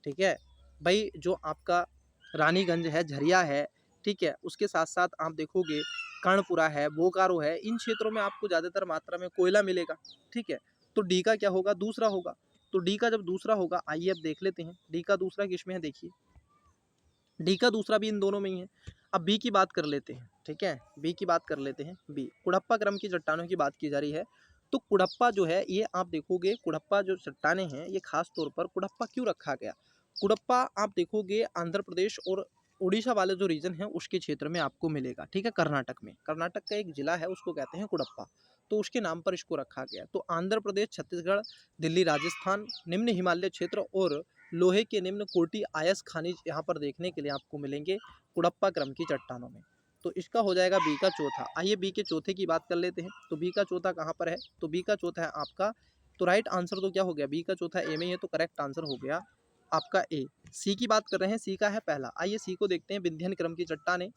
ठीक है भाई। जो आपका रानीगंज है, झरिया है, ठीक है, उसके साथ साथ आप देखोगे कर्णपुरा है, बोकारो है, इन क्षेत्रों में आपको ज़्यादातर मात्रा में कोयला मिलेगा, ठीक है। तो डी का क्या होगा, दूसरा होगा। तो डी का जब दूसरा होगा, आइए अब देख लेते हैं डी का दूसरा किसमें है। देखिए डी का दूसरा भी इन दोनों में ही है। अब बी की बात कर लेते हैं, ठीक है, बी की बात कर लेते हैं। बी कुड़प्पा क्रम की चट्टानों की बात की जा रही है। तो कुड़प्पा जो है ये आप देखोगे, कुड़प्पा जो चट्टानें हैं ये खास तौर पर कुड़प्पा क्यों रखा गया। कुड़प्पा आप देखोगे आंध्र प्रदेश और उड़ीसा वाले जो रीजन है उसके क्षेत्र में आपको मिलेगा, ठीक है। कर्नाटक में, कर्नाटक का एक जिला है उसको कहते हैं कुड़प्पा, तो उसके नाम पर इसको रखा गया। तो आंध्र प्रदेश, छत्तीसगढ़, दिल्ली, राजस्थान, निम्न हिमालय क्षेत्र और लोहे के निम्न कोटि आयस खनिज यहाँ पर देखने के लिए आपको मिलेंगे कुड़प्पा क्रम की चट्टानों में। तो इसका हो जाएगा बी का चौथा। आइए बी के चौथे की बात कर लेते हैं। तो बी का चौथा कहाँ पर है, तो बी का चौथा है आपका, तो राइट आंसर तो क्या हो गया, बी का चौथा ए में ही है, तो करेक्ट आंसर हो गया आपका ए। सी की बात कर रहे हैं, सी का है पहला। आइए सी को देखते हैं। विंध्यन क्रम की चट्टानें,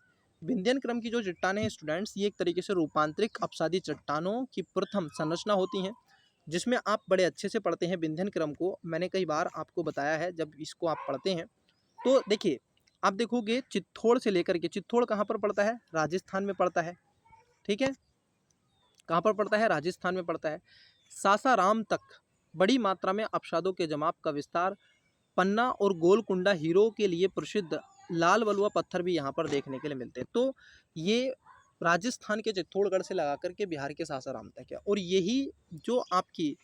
विंध्यन क्रम की जो चट्टानें हैं स्टूडेंट्स, ये एक तरीके से रूपांतरित अपसादी चट्टानों की प्रथम संरचना होती हैं, जिसमें आप बड़े अच्छे से पढ़ते हैं विंध्यन क्रम को। मैंने कई बार आपको बताया है जब इसको आप पढ़ते हैं। तो देखिए आप देखोगे चित्तौड़ से लेकर के, चित्तौड़ कहाँ पर पड़ता है, राजस्थान में पड़ता है, ठीक है, कहाँ पर पड़ता है, राजस्थान में पड़ता है। सासाराम तक बड़ी मात्रा में अपसादों के जमाव का विस्तार, पन्ना और गोलकुंडा हीरो के लिए प्रसिद्ध लाल बलुआ पत्थर भी यहाँ पर देखने के लिए मिलते हैं। तो ये राजस्थान के चित्तौड़गढ़ से लगा करके बिहार के सासाराम तक है। और यही जो आपकी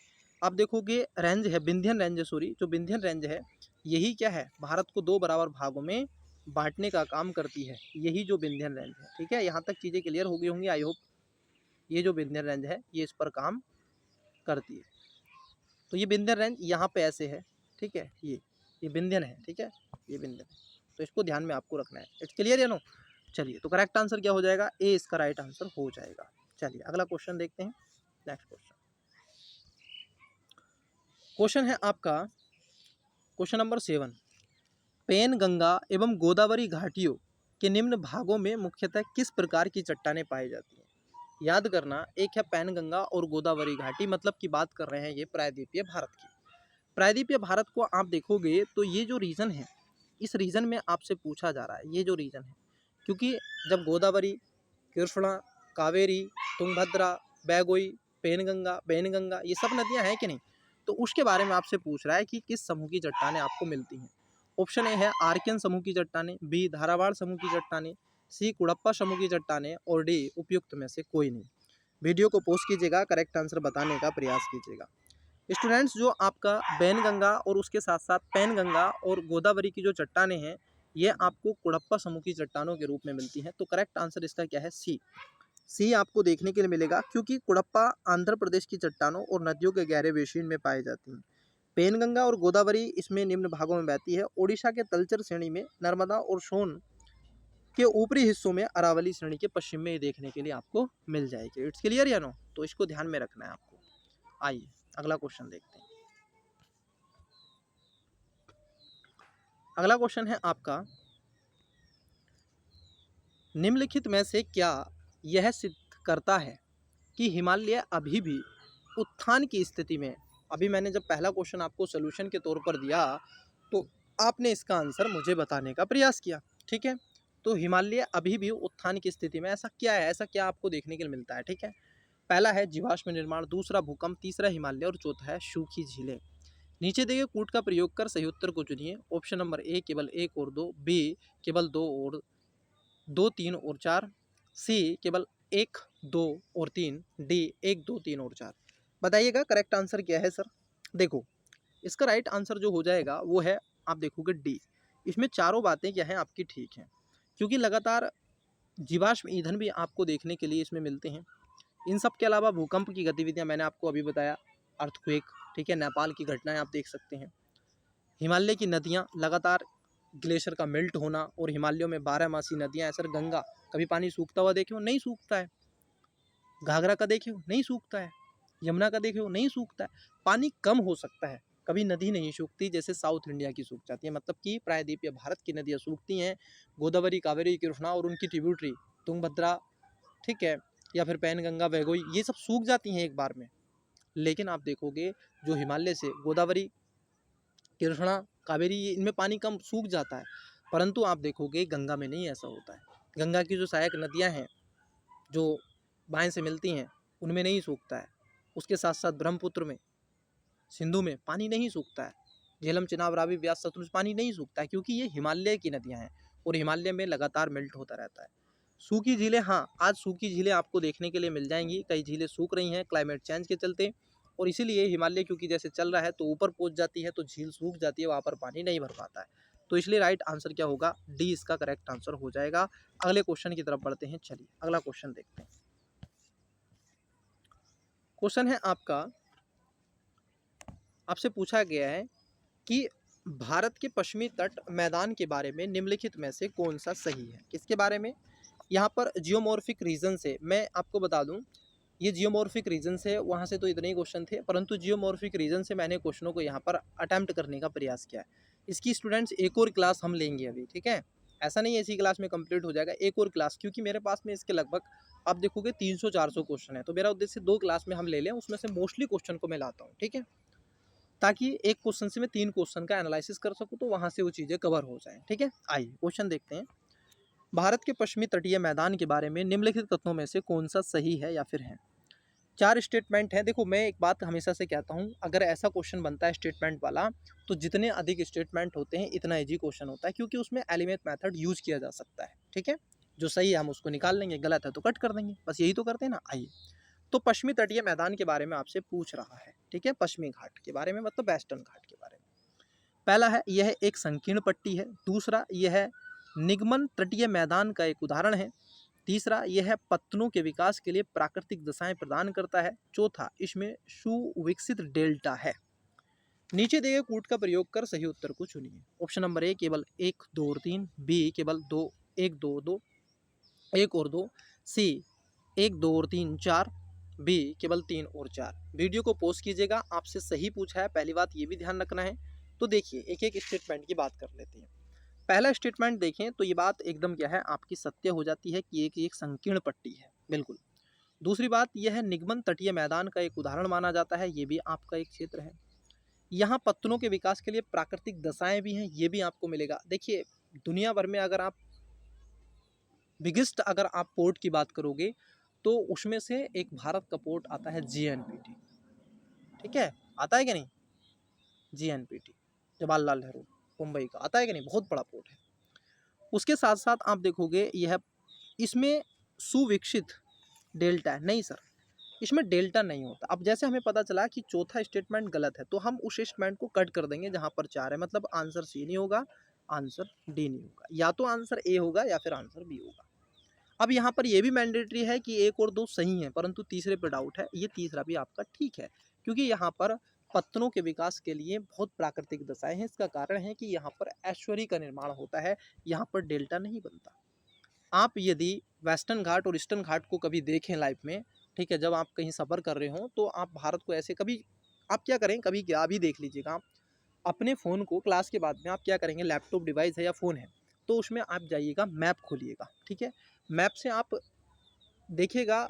आप देखोगे रेंज है, विंध्यन रेंज, सॉरी, जो विंध्यन रेंज है यही क्या है, भारत को 2 बराबर भागों में बांटने का काम करती है। यही जो विंध्यन रेंज है, ठीक है, यहाँ तक चीज़ें क्लियर हो गई होंगी आई होप। ये जो विंध्यन रेंज है ये इस पर काम करती है। तो ये विंध्यन रेंज यहाँ पे ऐसे है, ठीक है, ये विंध्यन है, ठीक है, ये विंध्यन है। तो इसको ध्यान में आपको रखना है। इट्स क्लियर या नो। चलिए तो करेक्ट आंसर क्या हो जाएगा, ए इसका राइट आंसर हो जाएगा। चलिए अगला क्वेश्चन देखते हैं। नेक्स्ट क्वेश्चन, क्वेश्चन है आपका क्वेश्चन नंबर 7। पेन गंगा एवं गोदावरी घाटियों के निम्न भागों में मुख्यतः किस प्रकार की चट्टानें पाई जाती हैं। याद करना, एक है पैन गंगा और गोदावरी घाटी, मतलब की बात कर रहे हैं ये प्रायद्वीपीय भारत की। प्रायद्वीपीय भारत को आप देखोगे तो ये जो रीजन है, इस रीजन में आपसे पूछा जा रहा है ये जो रीजन है, क्योंकि जब गोदावरी, कृष्णा, कावेरी, तुंगभद्रा, बैगोई, पेनगंगा ये सब नदियां हैं कि नहीं, तो उसके बारे में आपसे पूछ रहा है कि किस समूह की चट्टानें आपको मिलती हैं। ऑप्शन ए है आर्कियन समूह की चट्टानें, बी धारावाड़ समूह की चट्टानें, सी कुड़प्पा समूह की चट्टानें और डी उपयुक्त में से कोई नहीं। वीडियो को पॉज कीजिएगा, करेक्ट आंसर बताने का प्रयास कीजिएगा। स्टूडेंट्स, जो आपका बैनगंगा और उसके साथ साथ पैनगंगा और गोदावरी की जो चट्टानें हैं, ये आपको कुड़प्पा समूह की चट्टानों के रूप में मिलती हैं। तो करेक्ट आंसर इसका क्या है? सी। सी आपको देखने के लिए मिलेगा, क्योंकि कुड़प्पा आंध्र प्रदेश की चट्टानों और नदियों के गहरे बेसिन में पाई जाती हैं। पेनगंगा और गोदावरी इसमें निम्न भागों में बहती है। ओडिशा के तलचर श्रेणी में, नर्मदा और सोन के ऊपरी हिस्सों में, अरावली श्रेणी के पश्चिम में ये देखने के लिए आपको मिल जाएगी। इट्स क्लियर या नो? तो इसको ध्यान में रखना है आपको। आइए अगला क्वेश्चन देखते हैं। अगला क्वेश्चन है आपका, निम्नलिखित में से क्या यह सिद्ध करता है कि हिमालय अभी भी उत्थान की स्थिति में? अभी मैंने जब पहला क्वेश्चन आपको सोल्यूशन के तौर पर दिया तो आपने इसका आंसर मुझे बताने का प्रयास किया, ठीक है। तो हिमालय अभी भी उत्थान की स्थिति में, ऐसा क्या है, ऐसा क्या आपको देखने के लिए मिलता है, ठीक है। पहला है जीवाश्म निर्माण, दूसरा भूकंप, तीसरा हिमालय और चौथा है सूखी झीलें। नीचे दिए कूट का प्रयोग कर सही उत्तर को चुनिए। ऑप्शन नंबर ए केवल 1 और 2, बी केवल 2 और 2, 3 और 4, सी केवल 1, 2 और 3, डी 1, 2, 3 और 4। बताइएगा करेक्ट आंसर क्या है सर? देखो, इसका राइट आंसर जो हो जाएगा वो है, आप देखोगे डी। इसमें चारों बातें क्या हैं आपकी ठीक हैं, क्योंकि लगातार जीवाश्म ईंधन भी आपको देखने के लिए इसमें मिलते हैं। इन सब के अलावा भूकंप की गतिविधियां मैंने आपको अभी बताया, अर्थक्वेक, ठीक है, नेपाल की घटनाएं आप देख सकते हैं। हिमालय की नदियां, लगातार ग्लेशियर का मेल्ट होना, और हिमालयों में 12 मासी नदियां हैं सर। गंगा, कभी पानी सूखता हुआ देखे हो? नहीं सूखता है। घाघरा का देखे हो? नहीं सूखता है। यमुना का देखे हो? नहीं सूखता है। पानी कम हो सकता है, कभी नदी नहीं सूखती, जैसे साउथ इंडिया की सूख जाती है, मतलब कि प्रायद्वीपीय भारत की नदियाँ सूखती हैं। गोदावरी, कावेरी, कृष्णा और उनकी ट्रिब्यूटरी तुंगभद्रा, ठीक है, या फिर पैनगंगा, बेगोई, ये सब सूख जाती हैं एक बार में। लेकिन आप देखोगे जो हिमालय से गोदावरी, कृष्णा, कावेरी, इनमें पानी कम सूख जाता है, परंतु आप देखोगे गंगा में नहीं ऐसा होता है। गंगा की जो सहायक नदियाँ हैं जो बाएं से मिलती हैं, उनमें नहीं सूखता है। उसके साथ साथ ब्रह्मपुत्र में, सिंधु में पानी नहीं सूखता है। झेलम, चिनाब, रावी, व्यास, सतलुज, पानी नहीं सूखता है, क्योंकि ये हिमालय की नदियां हैं और हिमालय में लगातार मेल्ट होता रहता है। सूखी झीलें, हाँ, आज सूखी झीलें आपको देखने के लिए मिल जाएंगी। कई झीलें सूख रही हैं क्लाइमेट चेंज के चलते, और इसीलिए हिमालय क्योंकि जैसे चल रहा है तो ऊपर पहुंच जाती है, तो झील सूख जाती है, वहाँ पर पानी नहीं भर पाता है। तो इसलिए राइट आंसर क्या होगा? डी इसका करेक्ट आंसर हो जाएगा। अगले क्वेश्चन की तरफ बढ़ते हैं। चलिए अगला क्वेश्चन देखते हैं। क्वेश्चन है आपका, आपसे पूछा गया है कि भारत के पश्चिमी तट मैदान के बारे में निम्नलिखित में से कौन सा सही है? किसके बारे में? यहाँ पर जियोमॉर्फिक रीजन से मैं आपको बता दूं, ये जियोमॉर्फिक रीजन से, वहाँ से तो इतने ही क्वेश्चन थे, परंतु जियोमॉर्फिक रीजन से मैंने क्वेश्चनों को यहाँ पर अटेम्प्ट करने का प्रयास किया है। इसकी स्टूडेंट्स एक और क्लास हम लेंगे अभी, ठीक है। ऐसा नहीं है इसी क्लास में कंप्लीट हो जाएगा, एक और क्लास, क्योंकि मेरे पास में इसके लगभग आप देखोगे 300-400 क्वेश्चन है। तो मेरा उद्देश्य 2 क्लास में हम ले लें, उसमें से मोस्टली क्वेश्चन को मैं लाता हूँ, ठीक है, ताकि एक क्वेश्चन से मैं 3 क्वेश्चन का एनालिसिस कर सकूं, तो वहां से वो चीज़ें कवर हो जाएं, ठीक है। आइए क्वेश्चन देखते हैं। भारत के पश्चिमी तटीय मैदान के बारे में निम्नलिखित कथनों में से कौन सा सही है या फिर है? 4 स्टेटमेंट है। देखो, मैं एक बात हमेशा से कहता हूँ, अगर ऐसा क्वेश्चन बनता है स्टेटमेंट वाला, तो जितने अधिक स्टेटमेंट होते हैं इतना ईजी क्वेश्चन होता है, क्योंकि उसमें एलिमेंट मेथड यूज किया जा सकता है, ठीक है। जो सही है हम उसको निकाल लेंगे, गलत है तो कट कर देंगे, बस यही तो करते हैं ना। आइए, तो पश्चिमी तटीय मैदान के बारे में आपसे पूछ रहा है, ठीक है, पश्चिमी घाट के बारे में, मतलब वेस्टर्न घाट के बारे में। पहला है, यह एक संकीर्ण पट्टी है। दूसरा, यह निगमन तटीय मैदान का एक उदाहरण है। तीसरा, यह पत्तनों के विकास के लिए प्राकृतिक दशाएं प्रदान करता है। चौथा, इसमें सुविकसित डेल्टा है। नीचे दिए गए कूट का प्रयोग कर सही उत्तर को चुनिए। ऑप्शन नंबर ए केवल 1, 2 और 3, बी केवल 2, 1, 2, 2, 1 और 2, सी 1, 2 और 3, 4, बी केवल 3 और 4। वीडियो को पॉज कीजिएगा, आपसे सही पूछा है, पहली बात ये भी ध्यान रखना है। तो देखिए, एक एक स्टेटमेंट की बात कर लेते हैं। पहला स्टेटमेंट देखें तो ये बात एकदम क्या है आपकी सत्य हो जाती है कि एक संकीर्ण पट्टी है, बिल्कुल। दूसरी बात, यह है निगमन तटीय मैदान का एक उदाहरण माना जाता है, ये भी आपका एक क्षेत्र है। यहाँ पत्तनों के विकास के लिए प्राकृतिक दशाएं भी हैं, ये भी आपको मिलेगा। देखिए, दुनिया भर में अगर आप बिगेस्ट अगर आप पोर्ट की बात करोगे, तो उसमें से एक भारत का पोर्ट आता है JNPT, ठीक है, आता है कि नहीं? JNPT, जवाहरलाल नेहरू, मुंबई का आता है कि नहीं? बहुत बड़ा पोर्ट है। उसके साथ साथ आप देखोगे यह, इसमें सुविकसित डेल्टा है नहीं सर, इसमें डेल्टा नहीं होता। अब जैसे हमें पता चला कि चौथा स्टेटमेंट गलत है, तो हम उस स्टेटमेंट को कट कर देंगे जहाँ पर 4 है, मतलब आंसर सी नहीं होगा, आंसर डी नहीं होगा, या तो आंसर ए होगा या फिर आंसर बी होगा। अब यहाँ पर ये भी मैंडेटरी है कि 1 और 2 सही हैं, परंतु तीसरे पे डाउट है। ये तीसरा भी आपका ठीक है, क्योंकि यहाँ पर पत्तनों के विकास के लिए बहुत प्राकृतिक दशाएं हैं। इसका कारण है कि यहाँ पर ऐश्वर्य का निर्माण होता है, यहाँ पर डेल्टा नहीं बनता। आप यदि वेस्टर्न घाट और ईस्टर्न घाट को कभी देखें लाइफ में, ठीक है, जब आप कहीं सफ़र कर रहे हो, तो आप भारत को ऐसे कभी आप क्या करें, कभी क्या भी देख लीजिएगा आप अपने फ़ोन को क्लास के बाद में आप क्या करेंगे, लैपटॉप डिवाइस है या फ़ोन है, तो उसमें आप जाइएगा, मैप खोलिएगा, ठीक है, मैप से आप देखिएगा,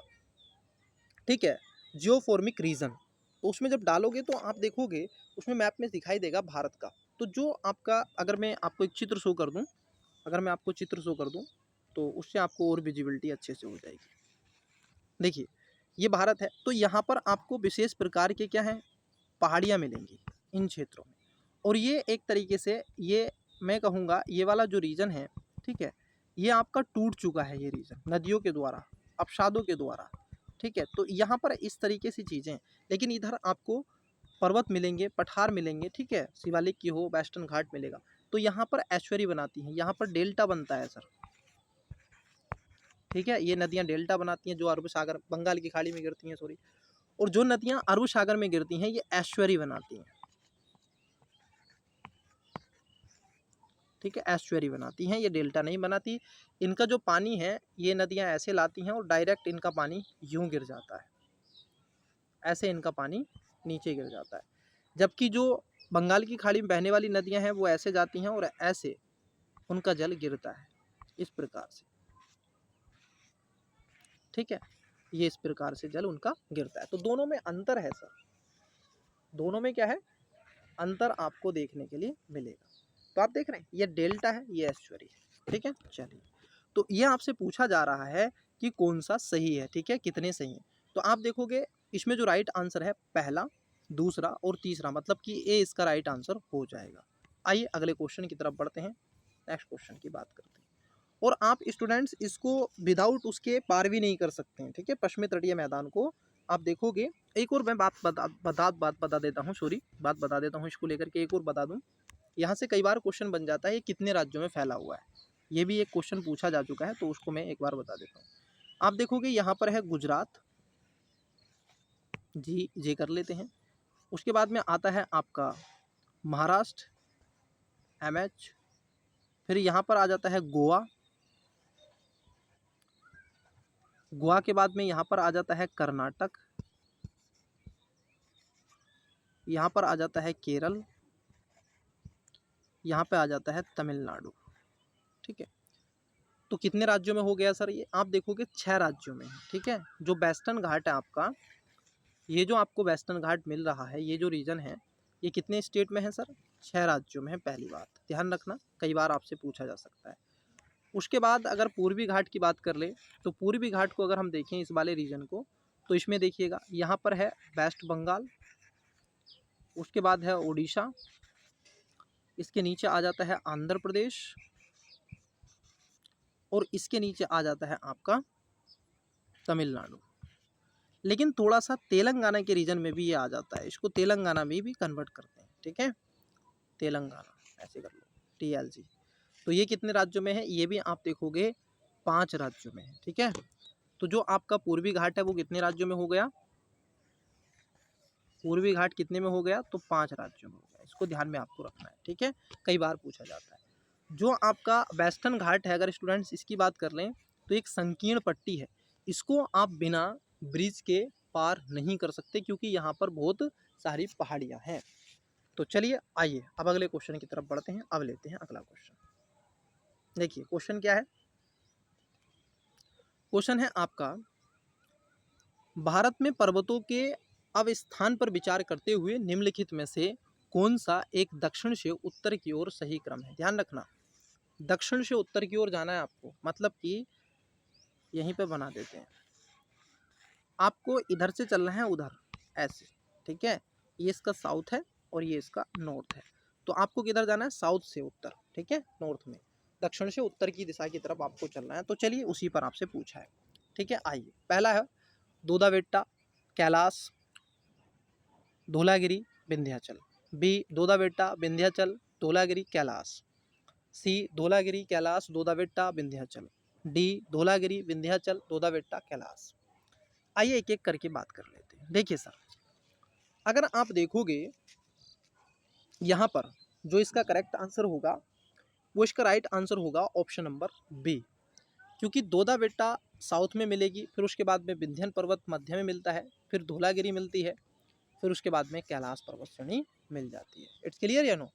ठीक है, जियोफॉर्मिक रीजन, तो उसमें जब डालोगे तो आप देखोगे उसमें मैप में दिखाई देगा भारत का। तो जो आपका, अगर मैं आपको एक चित्र शो कर दूं, अगर मैं आपको चित्र शो कर दूं, तो उससे आपको और विजिबिलिटी अच्छे से हो जाएगी। देखिए ये भारत है, तो यहाँ पर आपको विशेष प्रकार के क्या हैं, पहाड़ियाँ मिलेंगी इन क्षेत्रों में। और ये एक तरीके से, ये मैं कहूँगा ये वाला जो रीजन है, ठीक है, ये आपका टूट चुका है, ये रीजन नदियों के द्वारा, अपशादों के द्वारा, ठीक है। तो यहाँ पर इस तरीके से चीज़ें, लेकिन इधर आपको पर्वत मिलेंगे, पठार मिलेंगे, ठीक है, शिवालिक की हो, वेस्टर्न घाट मिलेगा, तो यहाँ पर ऐश्वर्य बनाती हैं, यहाँ पर डेल्टा बनता है सर, ठीक है। ये नदियाँ डेल्टा बनाती हैं जो अरब सागर, बंगाल की खाड़ी में गिरती हैं, सॉरी, और जो नदियाँ अरब सागर में गिरती हैं ये ऐश्वर्य बनाती हैं, ठीक है, ऐश्वर्य बनाती हैं, ये डेल्टा नहीं बनाती। इनका जो पानी है, ये नदियाँ ऐसे लाती हैं और डायरेक्ट इनका पानी यूं गिर जाता है, ऐसे इनका पानी नीचे गिर जाता है, जबकि जो बंगाल की खाड़ी में बहने वाली नदियाँ हैं वो ऐसे जाती हैं और ऐसे उनका जल गिरता है, इस प्रकार से, ठीक है, ये इस प्रकार से जल उनका गिरता है। तो दोनों में अंतर है सर, दोनों में क्या है, अंतर आपको देखने के लिए मिलेगा। तो आप देख रहे हैं ये डेल्टा है, ये ऐश्वर्य है, ठीक है। चलिए, तो ये आपसे पूछा जा रहा है कि कौन सा सही है, ठीक है, कितने सही हैं। तो आप देखोगे इसमें जो राइट आंसर है पहला, दूसरा और तीसरा, मतलब कि ए इसका राइट आंसर हो जाएगा। आइए अगले क्वेश्चन की तरफ बढ़ते हैं, नेक्स्ट क्वेश्चन की बात करते हैं। और आप स्टूडेंट्स इसको विदाउट उसके पार भी नहीं कर सकते हैं, ठीक है। पश्चिमी तटीय मैदान को आप देखोगे, एक और मैं बात बता देता हूँ, सॉरी, बात बता देता हूँ इसको लेकर के, एक और बता दूँ। यहाँ से कई बार क्वेश्चन बन जाता है ये कितने राज्यों में फैला हुआ है, ये भी एक क्वेश्चन पूछा जा चुका है, तो उसको मैं एक बार बता देता हूँ। आप देखोगे यहाँ पर है गुजरात, जी जे कर लेते हैं। उसके बाद में आता है आपका महाराष्ट्र, MH, फिर यहाँ पर आ जाता है गोवा, गोवा के बाद में यहाँ पर आ जाता है कर्नाटक, यहाँ पर आ जाता है केरल, यहाँ पे आ जाता है तमिलनाडु, ठीक है। तो कितने राज्यों में हो गया सर ये, आप देखोगे 6 राज्यों में, ठीक है। जो वेस्टर्न घाट है आपका, ये जो आपको वेस्टर्न घाट मिल रहा है, ये जो रीजन है, ये कितने स्टेट में है सर, 6 राज्यों में है, पहली बात ध्यान रखना, कई बार आपसे पूछा जा सकता है। उसके बाद अगर पूर्वी घाट की बात कर ले, तो पूर्वी घाट को अगर हम देखें इस वाले रीजन को, तो इसमें देखिएगा यहाँ पर है वेस्ट बंगाल, उसके बाद है उड़ीसा, इसके नीचे आ जाता है आंध्र प्रदेश, और इसके नीचे आ जाता है आपका तमिलनाडु। लेकिन थोड़ा सा तेलंगाना के रीजन में भी ये आ जाता है, इसको तेलंगाना में भी कन्वर्ट करते हैं, ठीक है, तेलंगाना ऐसे कर लो, TLG। तो ये कितने राज्यों में है, ये भी आप देखोगे 5 राज्यों में है, ठीक है। तो जो आपका पूर्वी घाट है वो कितने राज्यों में हो गया, पूर्वी घाट कितने में हो गया, तो 5 राज्यों में हो गया, इसको ध्यान में आपको रखना है, ठीक है, कई बार पूछा जाता है। जो आपका वेस्टर्न घाट है, अगर स्टूडेंट्स इसकी बात कर लें, तो एक संकीर्ण पट्टी है, इसको आप बिना ब्रिज के पार नहीं कर सकते, क्योंकि यहाँ पर बहुत सारी पहाड़ियाँ हैं। तो चलिए आइए अब अगले क्वेश्चन की तरफ बढ़ते हैं, अब लेते हैं अगला क्वेश्चन। देखिए क्वेश्चन क्या है, क्वेश्चन है आपका, भारत में पर्वतों के अवस्थान पर विचार करते हुए निम्नलिखित में से कौन सा एक दक्षिण से उत्तर की ओर सही क्रम है। ध्यान रखना, दक्षिण से उत्तर की ओर जाना है आपको, मतलब कि यहीं पे बना देते हैं, आपको इधर से चलना है उधर ऐसे, ठीक है। ये इसका साउथ है और ये इसका नॉर्थ है, तो आपको किधर जाना है, साउथ से उत्तर, ठीक है, नॉर्थ में, दक्षिण से उत्तर की दिशा की तरफ आपको चलना है। तो चलिए उसी पर आपसे पूछा है, ठीक है। आइए पहला है दोदा बेट्टा, कैलाश, धौलागिरी, विंध्याचल। बी दोदाबेट्टा, विंध्याचल, धौलागिरी, कैलाश। सी धौलागिरी, कैलाश, दोदाबेट्टा, विंध्याचल। डी धौलागिरी, विंध्याचल, दोदाबेट्टा, कैलाश। आइए एक एक करके बात कर लेते हैं। देखिए सर, अगर आप देखोगे यहाँ पर जो इसका करेक्ट आंसर होगा वो इसका राइट आंसर होगा ऑप्शन नंबर बी, क्योंकि दोदाबेट्टा साउथ में मिलेगी, फिर उसके बाद में विंध्यन पर्वत मध्य में मिलता है, फिर धौलागिरी मिलती है, फिर उसके बाद में कैलाश पर्वत श्रेणी मिल जाती है। इट्स क्लियर या नो?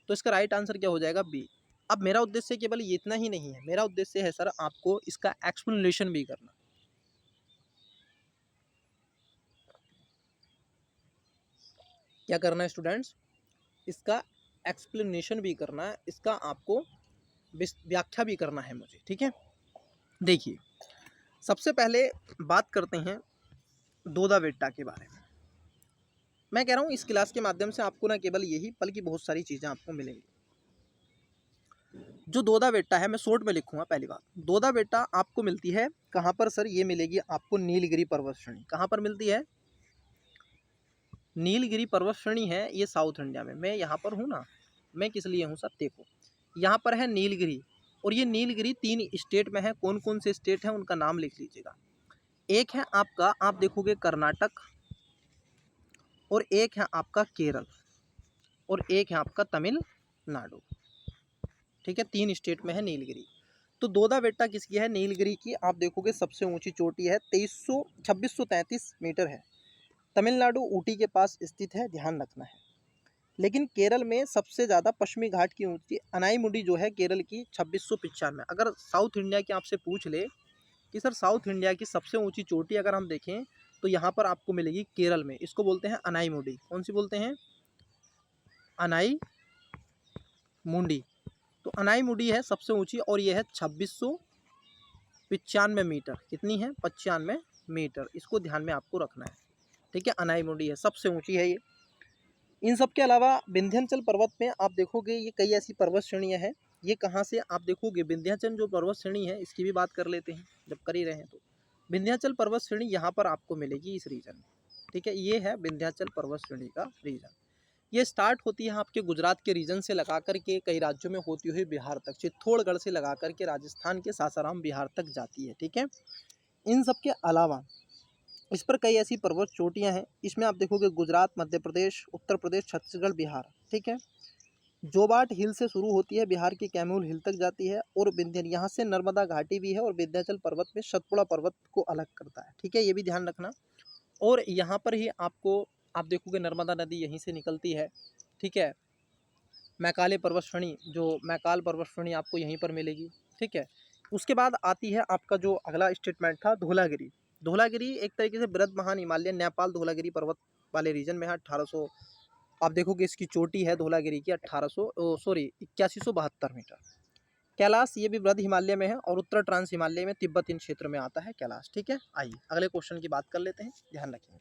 तो इसका राइट आंसर क्या हो जाएगा? बी। अब मेरा उद्देश्य केवल ये इतना ही नहीं है, मेरा उद्देश्य है सर आपको इसका एक्सप्लेनेशन भी करना। क्या करना है स्टूडेंट्स? इसका एक्सप्लेनेशन भी करना है, इसका आपको व्याख्या भी करना है मुझे, ठीक है। देखिए, सबसे पहले बात करते हैं दोदाबेट्टा के बारे में। मैं कह रहा हूँ इस क्लास के माध्यम से आपको ना केवल यही बल्कि बहुत सारी चीज़ें आपको मिलेंगी। जो दोदाबेट्टा है, मैं शॉर्ट में लिखूंगा। पहली बात, दोदाबेट्टा आपको मिलती है कहाँ पर सर? ये मिलेगी आपको नीलगिरी पर्वत श्रेणी। कहाँ पर मिलती है? नीलगिरी पर्वत श्रेणी है ये साउथ इंडिया में। मैं यहाँ पर हूँ ना, मैं किस लिए हूँ सर? देखो, यहाँ पर है नीलगिरी, और ये नीलगिरी 3 स्टेट में है। कौन कौन से स्टेट हैं उनका नाम लिख लीजिएगा। एक है आपका, आप देखोगे कर्नाटक, और एक है आपका केरल, और एक है आपका तमिलनाडु, ठीक है। 3 स्टेट में है नीलगिरी। तो दोदाबेट्टा किसकी है? नीलगिरी की। आप देखोगे सबसे ऊंची चोटी है, 2633 मीटर है। तमिलनाडु ऊटी के पास स्थित है, ध्यान रखना है। लेकिन केरल में सबसे ज़्यादा पश्चिमी घाट की ऊंची अनाईमुडी जो है केरल की 2695। अगर साउथ इंडिया की आपसे पूछ ले कि सर साउथ इंडिया की सबसे ऊंची चोटी अगर हम देखें तो यहाँ पर आपको मिलेगी केरल में। इसको बोलते हैं अनाईमुडी। कौन सी बोलते हैं? अनाईमुडी। तो अनाईमुडी है सबसे ऊंची, और ये है 2695 मीटर। कितनी है? 95 मीटर। इसको ध्यान में आपको रखना है, ठीक है। अनाईमुडी है सबसे ऊंची है ये। इन सब के अलावा विंध्याचल पर्वत में आप देखोगे ये कई ऐसी पर्वत श्रेणियाँ हैं। ये कहाँ से आप देखोगे? विंध्याचल जो पर्वत श्रेणी है इसकी भी बात कर लेते हैं जब कर ही रहे हैं तो। विंध्याचल पर्वत श्रेणी यहाँ पर आपको मिलेगी इस रीजन में, ठीक है। ये है विंध्याचल पर्वत श्रेणी का रीजन। ये स्टार्ट होती है आपके गुजरात के रीजन से लगा करके कई राज्यों में होती हुई बिहार तक, चित्तौड़गढ़ से लगा करके राजस्थान के सासाराम बिहार तक जाती है, ठीक है। इन सब के अलावा इस पर कई ऐसी पर्वत चोटियां हैं। इसमें आप देखोगे गुजरात, मध्य प्रदेश, उत्तर प्रदेश, छत्तीसगढ़, बिहार, ठीक है। जोबाट हिल से शुरू होती है, बिहार की कैमूर हिल तक जाती है, और विंध्य यहाँ से नर्मदा घाटी भी है, और विंध्याचल पर्वत में सतपुड़ा पर्वत को अलग करता है, ठीक है। ये भी ध्यान रखना। और यहाँ पर ही आपको आप देखोगे नर्मदा नदी यहीं से निकलती है, ठीक है। मैकाले पर्वत श्रेणी, जो मैकाल पर्वत श्रेणी आपको यहीं पर मिलेगी, ठीक है। उसके बाद आती है आपका जो अगला स्टेटमेंट था धौलागिरी। धौलागिरी एक तरीके से बृहद महान हिमालयन नेपाल धौलागिरी पर्वत वाले रीजन में है। 1800 आप देखोगे इसकी चोटी है धौलागिरी की 8172 मीटर। कैलाश ये भी बृहद हिमालय में है, और उत्तर ट्रांस हिमालय में तिब्बतीन क्षेत्र में आता है कैलाश, ठीक है। आइए अगले क्वेश्चन की बात कर लेते हैं, ध्यान रखेंगे।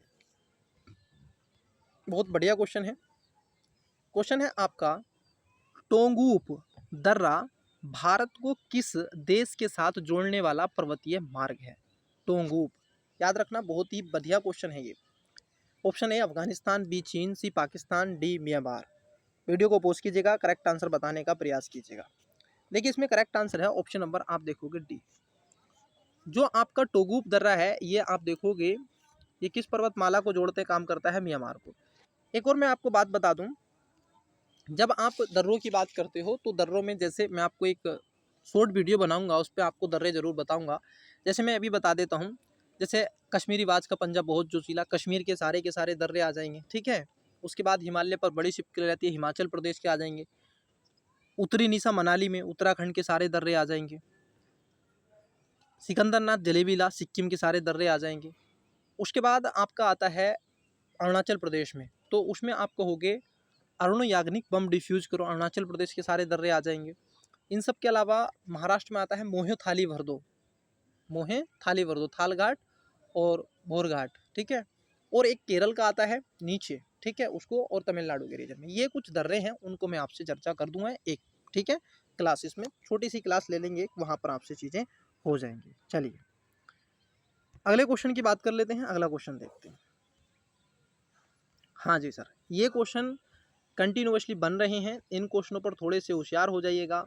बहुत बढ़िया क्वेश्चन है। क्वेश्चन है आपका, टोंगूप दर्रा भारत को किस देश के साथ जोड़ने वाला पर्वतीय मार्ग है? टोंगूप, याद रखना, बहुत ही बढ़िया क्वेश्चन है ये। ऑप्शन ए अफगानिस्तान, बी चीन, सी पाकिस्तान, डी म्यांमार। वीडियो को पॉज कीजिएगा, करेक्ट आंसर बताने का प्रयास कीजिएगा। देखिए इसमें करेक्ट आंसर है ऑप्शन नंबर, आप देखोगे डी। जो आपका टोंगूप दर्रा है ये आप देखोगे ये किस पर्वतमाला को जोड़ते काम करता है? म्यांमार को। एक और मैं आपको बात बता दूं, जब आप दर्रों की बात करते हो तो दर्रों में, जैसे मैं आपको एक शॉर्ट वीडियो बनाऊंगा उस पर आपको दर्रे ज़रूर बताऊंगा। जैसे मैं अभी बता देता हूं, जैसे कश्मीरी बाज का पंजा बहुत जोशीला, कश्मीर के सारे दर्रे आ जाएंगे, ठीक है। उसके बाद हिमालय पर बड़ी शिपकलें रहती है, हिमाचल प्रदेश के आ जाएंगे। उत्तरी निशा मनाली में उत्तराखंड के सारे दर्रे आ जाएंगे। सिकंदरनाथ जलेबीला सिक्किम के सारे दर्रे आ जाएंगे। उसके बाद आपका आता है अरुणाचल प्रदेश में, तो उसमें आप कहोगे अरुण याग्निक बम डिफ्यूज करो, अरुणाचल प्रदेश के सारे दर्रे आ जाएंगे। इन सब के अलावा महाराष्ट्र में आता है मोहे थाली भरदो, थाल घाट और भोर घाट, ठीक है। और एक केरल का आता है नीचे, ठीक है, उसको, और तमिलनाडु के रीजन में। ये कुछ दर्रे हैं, उनको मैं आपसे चर्चा कर दूंगा एक, ठीक है। क्लासेस में छोटी सी क्लास ले लेंगे, वहाँ पर आपसे चीज़ें हो जाएंगी। चलिए अगले क्वेश्चन की बात कर लेते हैं। अगला क्वेश्चन देखते हैं। हाँ जी सर, ये क्वेश्चन कंटिन्यूअसली बन रहे हैं, इन क्वेश्चनों पर थोड़े से होशियार हो जाइएगा।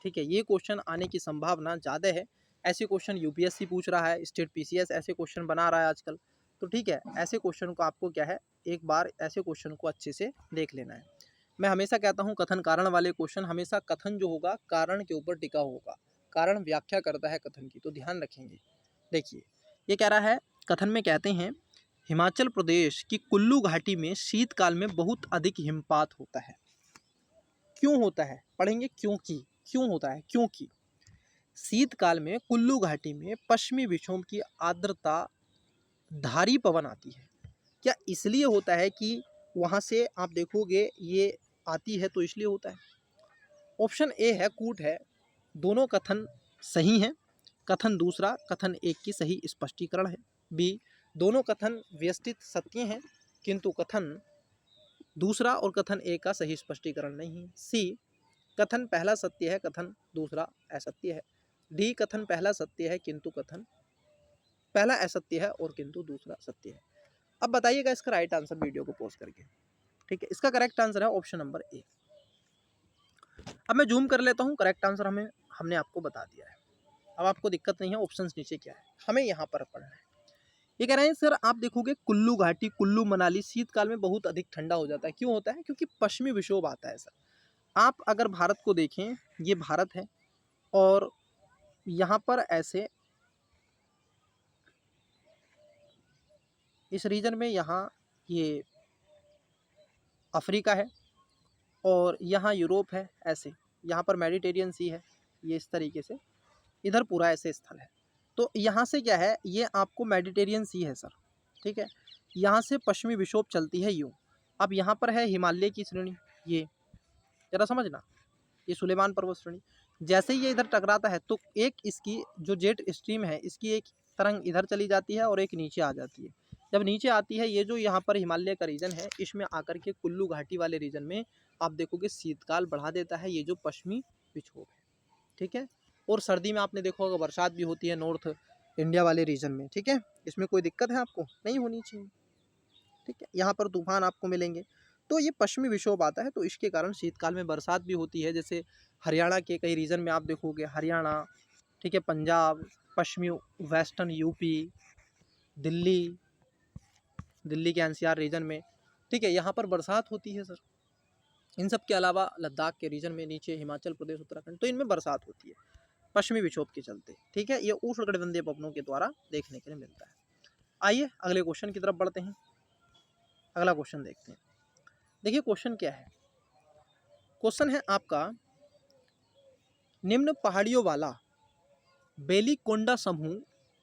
ठीक है, ये क्वेश्चन आने की संभावना ज़्यादा है। ऐसे क्वेश्चन यूपीएससी पूछ रहा है, स्टेट पीसीएस ऐसे क्वेश्चन बना रहा है आजकल। तो ठीक है, ऐसे क्वेश्चन को आपको क्या है, एक बार ऐसे क्वेश्चन को अच्छे से देख लेना है। मैं हमेशा कहता हूँ कथन कारण वाले क्वेश्चन हमेशा कथन जो होगा कारण के ऊपर टिका होगा, कारण व्याख्या करता है कथन की, तो ध्यान रखेंगे। देखिए, ये कह रहा है, कथन में कहते हैं हिमाचल प्रदेश की कुल्लू घाटी में शीतकाल में बहुत अधिक हिमपात होता है। क्यों होता है पढ़ेंगे, क्यों होता है, क्योंकि शीतकाल में कुल्लू घाटी में पश्चिमी विक्षोभ की आर्द्रता धारी पवन आती है। क्या इसलिए होता है कि वहाँ से आप देखोगे ये आती है तो इसलिए होता है? ऑप्शन ए है कूट है, दोनों कथन सही हैं। कथन दूसरा कथन एक की सही स्पष्टीकरण है। बी, दोनों कथन व्यवस्थित सत्य हैं किंतु कथन दूसरा और कथन ए का सही स्पष्टीकरण नहीं है। सी, कथन पहला सत्य है, कथन दूसरा असत्य है। डी, कथन पहला सत्य है किंतु कथन पहला असत्य है और किंतु दूसरा सत्य है। अब बताइएगा इसका राइट आंसर वीडियो को पॉज करके। ठीक है, इसका करेक्ट आंसर है ऑप्शन नंबर ए। अब मैं जूम कर लेता हूँ, करेक्ट आंसर हमने आपको बता दिया है। अब आपको दिक्कत नहीं है, ऑप्शंस नीचे क्या है, हमें यहाँ पर पढ़ना है। ये कह रहे हैं सर आप देखोगे कुल्लू घाटी, कुल्लू मनाली शीतकाल में बहुत अधिक ठंडा हो जाता है। क्यों होता है? क्योंकि पश्चिमी विक्षोभ आता है सर। आप अगर भारत को देखें, ये भारत है और यहाँ पर ऐसे इस रीजन में यहाँ ये अफ्रीका है और यहाँ यूरोप है, ऐसे यहाँ पर मेडिटेरियन सी है, ये इस तरीके से इधर पूरा ऐसे स्थल है। तो यहाँ से क्या है, ये आपको मेडिटेरियन सी है सर। ठीक है, यहाँ से पश्चिमी विक्षोभ चलती है यूँ। अब यहाँ पर है हिमालय की श्रेणी, ये जरा समझना, ये सुलेमान पर्वत श्रेणी। जैसे ही ये इधर टकराता है तो एक इसकी जो जेट स्ट्रीम है, इसकी एक तरंग इधर चली जाती है और एक नीचे आ जाती है। जब नीचे आती है, ये जो यहाँ पर हिमालय का रीजन है, इसमें आकर के कुल्लू घाटी वाले रीजन में आप देखोगे शीतकाल बढ़ा देता है, ये जो पश्चिमी विक्षोभ है। ठीक है, और सर्दी में आपने देखा होगा बरसात भी होती है नॉर्थ इंडिया वाले रीजन में। ठीक है, इसमें कोई दिक्कत है आपको? नहीं होनी चाहिए। ठीक है, यहाँ पर तूफान आपको मिलेंगे। तो ये पश्चिमी विक्षोभ आता है तो इसके कारण शीतकाल में बरसात भी होती है। जैसे हरियाणा के कई रीजन में आप देखोगे, हरियाणा, ठीक है, पंजाब, पश्चिमी वेस्टर्न यूपी, दिल्ली, दिल्ली के एनसीआर रीजन में, ठीक है, यहाँ पर बरसात होती है सर। इन सब के अलावा लद्दाख के रीजन में, नीचे हिमाचल प्रदेश, उत्तराखंड, तो इनमें बरसात होती है पश्चिमी विक्षोभ के चलते। ठीक है, ये उष्णकटिबंधीय पवनों के द्वारा देखने के लिए मिलता है। आइए अगले क्वेश्चन की तरफ बढ़ते हैं। अगला क्वेश्चन देखते हैं। देखिए क्वेश्चन क्या है, क्वेश्चन है आपका, निम्न पहाड़ियों वाला बेलीकोंडा समूह